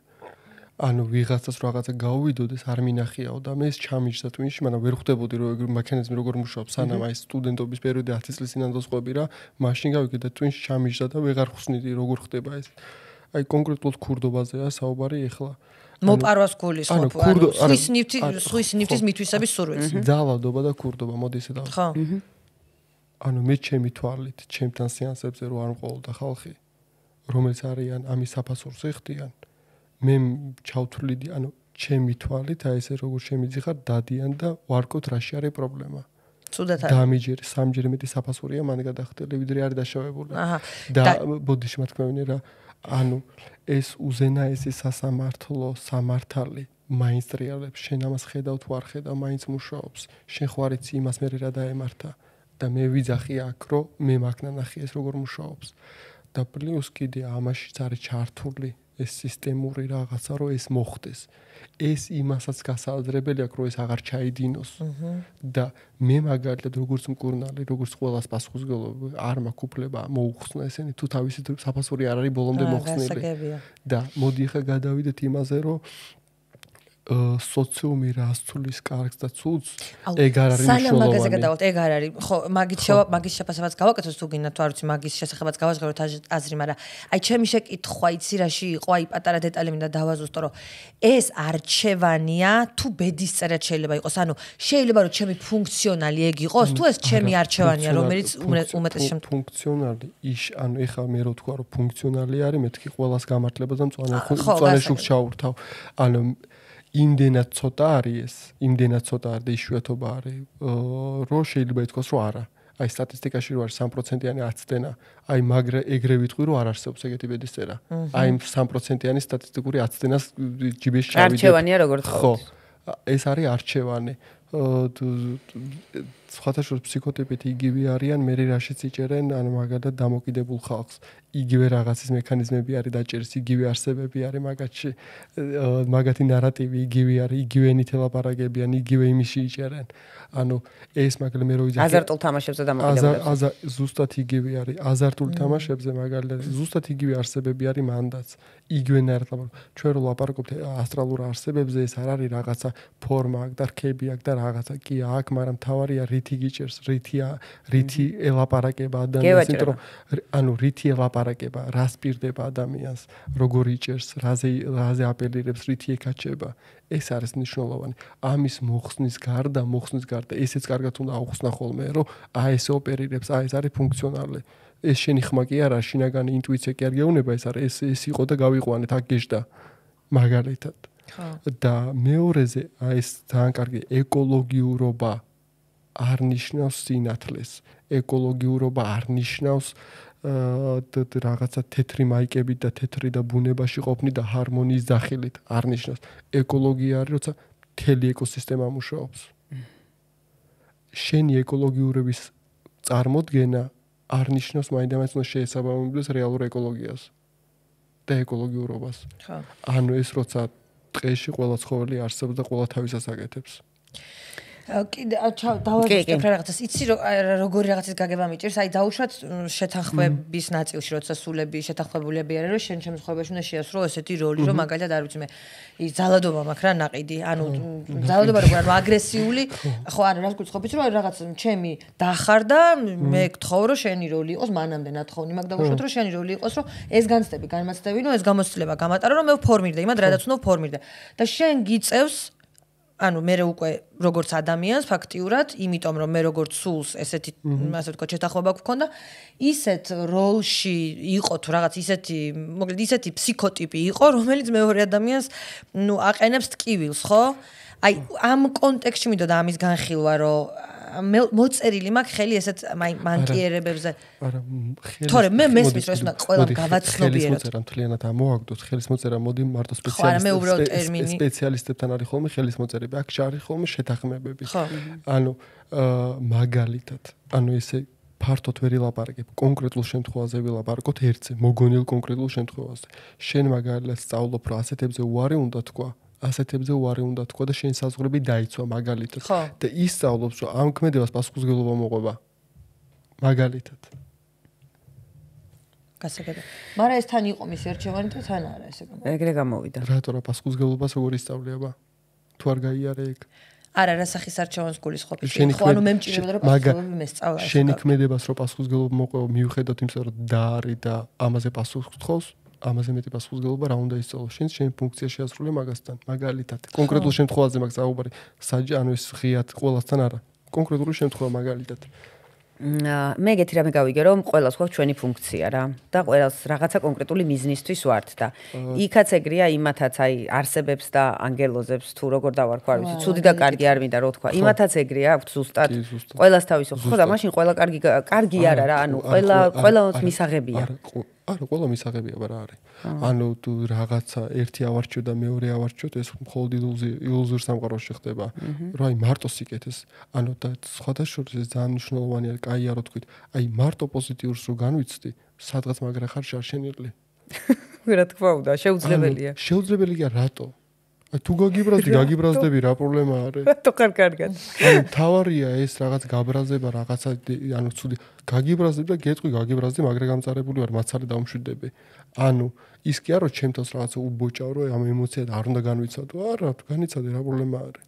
ანუ ვიღაცას რაღაცა გაუვიდოდეს არ მინახიაო და მე ეს ჩამიჯდა twin-ში, მაგრამ ვერ ხვდებოდი რომ მექანიზმი როგორ მუშაობს, სანამ აი სტუდენტობის პერიოდი 10 წლის წინ ანდოსყვები რა, მაშინ გავიგე და twin-ში ჩამიჯდა და ვეღარ ხსნიდი როგორ ხდება ეს. აი კონკრეტულად ქურდობაზეა საუბარი ეხლა. მოპარვას გულისხმობ, ანუ სვის ნივთის მითვისების სურვილს. ძალადობა და ქურდობა, მოდი ესე დავ. ხო. ანუ მე ჩემი თვალით, ჩემთან სეანსებზე რო არ მყოლდა ხალხი, რომელიც არიან ამის საფასურს ეხდიან, მე ჩავთვლიდი, ანუ ჩემი თვალით, აი ესე როგორ შემიძიხარ, დადიან და ვარკოთ რაში არის პრობლემა. ცუდად არის. დამიჯერი, სამჯერ მეტი საფასურია მან გადახდელი, ვიდრე არის დაშავებული. და ბოდიში მათქმევინე რა, ანუ ეს უზენაესი სასამართლო სამართალი მაინც რეალებს, შენ ამას ხედავ თუ არ ხედავ, მაინც მუშაობს. შენ ხო არ იცი იმას მე რა დაემართა. და მე ვიძახი აქ, რომ მე მაგ ნანახი ეს როგორ მუშაობს. და პლუს კიდე ამაშიც არის ჩართული ეს სისტემური რაღაცა, რომ ეს მოხდეს. ეს იმასაც გასააზრებელი აქვს, რომ ეს აღარ ჩაიდინოს. და მე მაგალითად როგორც მკურნალი, როგორც ყველას პასუხისმგებლობა არ მაქვს უფლება მოუხსნა ესენი, თუ თავისი საფასური არ არის ბოლომდე მოხსნილი. და მოდი ახლა გადავიდეთ იმაზე, რომ სოციუმი რას ცulis კარგს და ცუდს ეგ არ არის მნიშვნელოვანი. სანამ მაგაზე გადავთ, ეგ არ არის. ხო, მაგის შეფასებაც გავაკეთოთ თუ გინდა, თუ არ ვიცი, მაგის შესახებაც გავაზღავროთ აზრი, მაგრამ აი ჩემი შეკითხვა იცი რაში იყო, აი პატარა დეტალი მინდა დავაზუსტო, რომ ეს არჩევანია თუ ბედისწერად შეიძლება იყოს, ანუ შეიძლება რომ ჩემი ფუნქციონალი ეგ იყოს, თუ ეს ჩემი არჩევანია, რომელიც უმეტეს ფუნქციონალი ანუ ეხლა მე რო თქვა რომ ფუნქციონალი არის, მეთქი ყველას გამართლებას და მწვანე შუქს ჩაურთავ. ანუ იმდენად ცოტა არის ეს, იმდენად ცოტა არის და იშვიათობა არის, რომ შეიძლება ითქვას, რომ არა. აი სტატისტიკაში რო არის 3%-იანი აცდენა, აი მაგრა ეგრე ვიტყვი, რომ არ არსებობს ეგეთი ბედისწერა. აი 3%-იანი სტატისტიკური აცდენას ჯიბეში ჩავიდე. არჩევანია როგორც ხო. ეს არის არჩევანი. სხვათაშორის ფსიქოტიპით იგივე არიან, მე რაშიც იჭერენ, ანუ მაგალითად დამოკიდებულ ხალხს. იგივე რაღაცის მექანიზმები არის დაჭერის, იგივე არსებები არის მაგათში. მაგათი ნარატივი იგივე არის, იგივე ენით ელაპარაკებიან, იგივე იმიში იჭერენ. ანუ ეს მაგალითად მე რო ვიძახე აზარტულ თამაშებზე დამოკიდებულია. ზუსტად იგივე არის, აზარტულ თამაშებზე მაგალითად ზუსტად იგივე არსებები არის მანდაც. იგივენაირად ჩვენ რო ლაპარაკობთ ასტრალურ არსებებზე, ეს არ არის რაღაცა ფორმა აქვს და რქები აქვს და რაღაცა კი აქ, მაგრამ თავარია რითი გიჭერს, რითი ელაპარაკება ადამიანს, იმიტომ რომ ანუ რითი ელაპარაკება, რას პირდება ადამიანს, როგორ იჭერს, რაზე აპელირებს, რითი ეკაჩება. ეს არის მნიშვნელოვანი. ამის მოხსნის გარდა, ესეც კარგად უნდა აუხსნა ხოლმე, რომ ეს ოპერირებს, ეს არის ფუნქციონალი. ეს შენი ხმა კი არა, შინაგანი ინტუიცია კი არ გეუბნება, ეს არის ეს იყო და გავიყვანეთ, აქ გეжда. მაგალითად. და მეორეზე ეს ძალიან კარგი ეკოლოგიურობა არ ნიშნავს სინათლეს. ეკოლოგიურობა არ ნიშნავს რაღაცა თეთრი მაიკებით და თეთრი და ბუნებაში ყოფნი და ჰარმონიის დახილით. არ ნიშნავს. ეკოლოგია არის, როცა მთელი ეკოსისტემა მუშაობს. შენი ეკოლოგიურების წარმოდგენა არ ნიშნავს მაინდამაინც უნდა შეესაბამებდეს რეალურ ეკოლოგიას და ეკოლოგიურობას. ანუ ეს როცა ტყეში ყველა ცხოველი არსებობს და ყველა თავისას აკეთებს. კიდე დავაჟღერებ რაღაცას. იცი როგორი რაღაცის გაგება მიჭირს? აი დაუშვათ შეთანხმების ნაწილში, როცა სულები შეთანხმებულები არიან, რომ შენ შემთხვევაში უნდა შეასრულო ესეთი როლი, რომ მაგალითად არ ვიცი მე ზალადობა მაქვს რა ნაყიდი, ანუ ზალადობა როგორ ანუ აგრესიული, ხო არა რას გულწრფობ იცი რომ რაღაც ჩემი დახარ და მე გთხოვ რომ შენი როლი იყოს მანამდე ნათხოვნი მაგ დავუშვათ რომ შენი როლი იყოს რომ ეს განცდები განმაცდებინო ეს გამოცდილება გამატარო რომ მე ვფორმირდე იმად რადაც უნდა ვფორმირდე და შენ გიწევს ანუ მე უკვე როგორც ადამიანს ფაქტიურად, იმიტომ რომ მე როგორც სულს ესეთი ასე ვთქვათ შეთანხმება გქონდა, ისეთ როლში იყო თუ რაღაც ისეთი, მოკლედ ისეთი ფსიქოტიპი იყო, რომელიც მეორე ადამიანს ნუ აყენებს ტკივილს, ხო? აი ამ კონტექსტში მინდოდა ამის განხილვა, რომ მოწერილი მაქვს ხელი ესეთ მანკიერებებზე. არა, ხელი. თორე მე მესმის რომ ეს უნდა ყველამ გავაცნობიეროთ. ხელის მოწერა მთლიანად ამოაგდოთ, ხელის მოწერა მოდი მარტო სპეციალისტებთან არის ხოლმე ხელის მოწერები, აქ არის ხოლმე შეთანხმებები. ანუ მაგალითად, ანუ ესე ფართოდ ვერ ილაპარაკებ, კონკრეტულ შემთხვევაზე ვილაპარაკოთ ერთზე, მოგონილ კონკრეტულ შემთხვევაზე. შენ მაგალითად სწავლობ, რომ ასეთებზე უარი უნდა თქვა. ასეთებზე უარი უნდა თქვა და შენი საზღვრები დაიცვა მაგალითად და ისწავლობს რომ ამ ქმედებას პასუხისმგებლობა მოყვება მაგალითად გასაგებია მაგრამ ეს თან იყო მისი არჩევანი და თან არა ესე გამოვიდა ეგრე გამოვიდა რატო რა პასუხისმგებლობას როგორ ისწავლება თუ არ გაიარე ეგ არა რა სახის არჩევანს გულისხმობ ხო ანუ მე მჭირდება რომ პასუხისმგებლობა მესწავლა შენი ქმედებას რომ პასუხისმგებლობა მოყვება მიუხედავად იმისა რომ და არის და ამაზე პასუხს გთხოვს ამაზე მეტი პასუხისმგებლობა რა უნდა ისწავლო შენ ფუნქცია შეასრულე მაგასთან მაგალითად კონკრეტულ შემთხვევაზე მაგ საუბარი საჯი ანუ ეს ღიად ყველასთან არა კონკრეტული შემთხვევა მაგალითად მე ეგეთი რამე გავიგე რომ ყველას გვაქვს ჩვენი ფუნქცია რა და ყველას რაღაცა კონკრეტული მიზნისთვის ვართ და იქაც ეგრეა იმათაც აი არსებებს და ანგელოზებს თუ როგორ დავარქვა არ ვიცი ცუდი და კარგი არ მინდა რო თქვა იმათაც ეგრეა აქვთ ზუსტად ყველას თავისი ხო და მაშინ ყველა კარგი არა რა ანუ ყველას მისაღებია არა, ყველა მისაღებია, რა არის. ანუ თუ რაღაცა ერთი ავარჩიო და მეორე ავარჩიოთ, ეს მხოლოდ ილუზიურ სამყაროში ხდება. რა აი მარტო სიკეთეს. ანუ და სხვათა შორის ეს ძალიან მნიშვნელოვანია, კაია რო თქვით. აი მარტო პოზიტიურს რო განვიცდი, სადღაც მაგრა ხარ შარშენილი. რა თქმა უნდა, შეუძლებელია. შეუძლებელია რატო? თუ გაგიბრაზდები რა პრობლემა არის? რატო ხარ კარგად? ანუ თავარია ეს რაღაც გაბრაზება, რაღაცა ანუ ცუდი გაგიბრაზდები და გეტყვი გაგიბრაზდი, მაგრა გამწარებული ვარ, მაცალე დავმშვიდები. ანუ ის კი არა რომ ჩემთავს რაღაცა უბოჭავ რომ ამ ემოციად არ უნდა განვიცადო. არა, თუ განიცადე რა პრობლემა არის.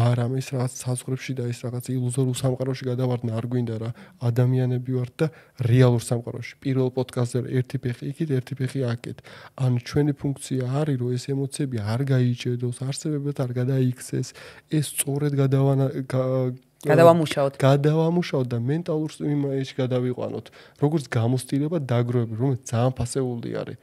მაგრამ ეს რაღაც საზღვრებში და ეს რაღაც ილუზორულ სამყაროში გადავარდნა არ გვინდა რა. ადამიანები ვართ და რეალურ სამყაროში. პირველ პოდკასტზე ერთი ფეხი იქით, ერთი ფეხი აქეთ. ანუ ჩვენი ფუნქცია არის რომ ეს ემოციები არ გაიჭედოს, არსებებად არ გადაიქცეს. ეს სწორედ გადავამუშაოთ და მენტალურ იმაში გადავიყვანოთ. როგორც გამოცდილება დაგროვები, რომელიც ძალიან ფასეული არის.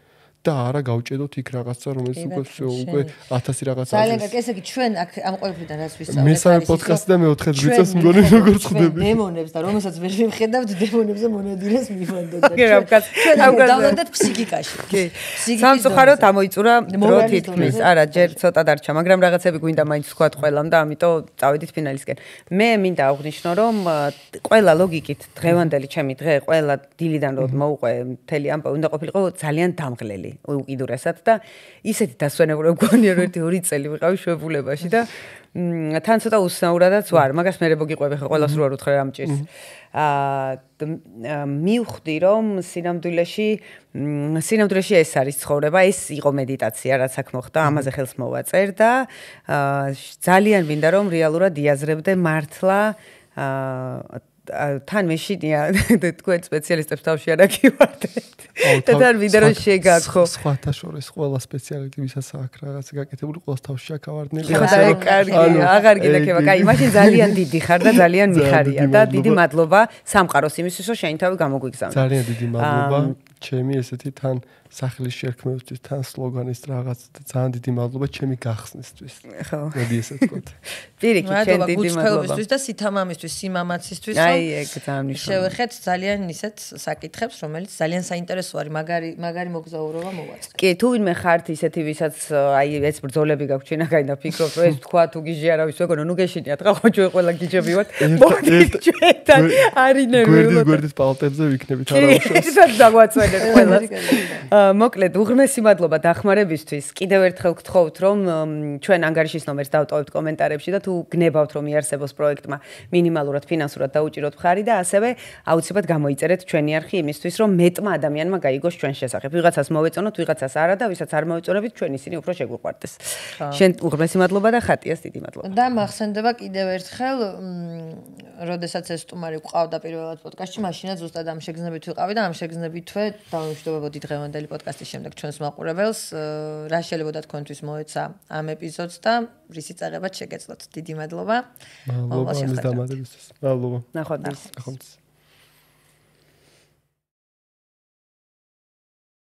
და არა გავჭედოთ იქ რაღაცა რომელიც უკვე 1000 რაღაცა ძალიან კარგი ესე იგი ჩვენ აქ ამ ყოველფრიდან რაც ვისწავლეთ მესამე პოდკასტი და მეოთხე ვიწევს მგონი როგორ ხდები დემონებს და რომელსაც ვერ ვიმხედავთ დემონებზე მონადინეს მივანდოთ და ჩვენ დავდოთ ფსიქიკაში კი სამწუხაროდ ამოიწურა დრო თითქმის არა ჯერ ცოტა დარჩა მაგრამ რაღაცები გვინდა მაინც ვთქვათ ყველამ და ამიტომ წავედით ფინალისკენ მე მინდა აღვნიშნო რომ ყველა ლოგიკით დღევანდელი ჩემი დღე ყველა დილიდან რომ მოუყვე მთელი ამბავი უნდა ყოფილიყო ძალიან დამღლელი უკიდურესად და ისეთი დასვენებულება გქონია რომ 1-2 წელი ვიყავი შვებულებაში და თან ცოტა უსნაურადაც ვარ, მაგას მე მოგიყვები ხა ყველას რო არ უთხრე ამ ჭირს. მივხვდი რომ სინამდვილეში ეს არის ცხოვრება, ეს იყო მედიტაცია, რაც აქ მოხდა, ამაზე ხელს მოვაწერ და ძალიან მინდა რომ რეალურად იაზრებდე მართლა თან მეშინია თქვენ სპეციალისტებს თავში არ აგივარდეთ. და თან მინდა რომ შეგაქო. სხვათა შორის ყველა სპეციალისტი ვისაც აქვს რაღაცა გაკეთებული, ყველას თავში აკავარდნენ. ხო და კარგი, აღარ გინდაქება. კაი, მაშინ ძალიან დიდი ხარ და ძალიან მიხარია და დიდი მადლობა სამყაროს იმისთვის, რომ შენი თავი გამოგვიგზავნე. ძალიან დიდი მადლობა. ჩემი ესეთი თან სახლის შერქმებისთვის, თან სლოგანის რაღაც და ძალიან დიდი მადლობა ჩემი გახსნისთვის. ხო. მოდი ესე ვთქვათ. პირიქით, შენ დიდი მადლობა. და სითამამისთვის, სიმამაცისთვის, აი, ეგ ძალიან მნიშვნელოვანია. შევეხეთ ძალიან ისეთ საკითხებს, რომელიც ძალიან საინტერესო არის, მაგარი მოგზაურობა მოვაწყე. კი, თუ ვინმე ხართ ისეთი, ვისაც აი ეს ბრძოლები გაქვს ჩვენაგან და ფიქრობთ, რომ ეს თქვა თუ გიჟე არავის ვეგონო, ნუ გეშინიათ რა ხო ჩვენ ყველა გიჯები ვართ. მოგდით ჩვენთან არის ნერვიულად. გვერდით პალტებზე ვიქნებით არავის. ისეთ დაგვაწვენეთ ყველას. მოკლედ, უღრმესი მადლობა დახმარებისთვის. კიდევ ერთხელ გთხოვთ, რომ ჩვენ ანგარიშის ნომერს დავტოვებთ კომენტარებში და თუ გნებავთ, რომ იარსებოს პროექტმა მინიმალურად ფინანსურად დაუჭიროთ მხარი და ასევე აუცილებლად გამოიწერეთ ჩვენი არხი იმისთვის, რომ მეტმა ადამიანმა გაიგოს ჩვენ შესახებ. ვიღაცას მოვეწონოთ, ვიღაცას არა და ვისაც არ მოვეწონებით, ჩვენ ისინი უფრო შეგვიყვარდეს. შენ უღრმესი მადლობა და ხატიას დიდი მადლობა. და მახსენდება კიდევ ერთხელ, როდესაც ეს სტუმარი გვყავდა პირველად პოდკასტში, მაშინაც ზუსტად ამ შეგრძნებით ვიყავი და ამ შეგრძნებითვე დავამშვიდობებოდი დღევანდელი პოდკასტის შემდეგ ჩვენს მაყურებელს, რა შეიძლება თქვენთვის მოეცა ამ ეპიზოდს და რისი წაღებად შეგეძლოთ. დიდი მადლობა. მადლობა ამის დამატებისთვის. მადლობა. ნახვამდის.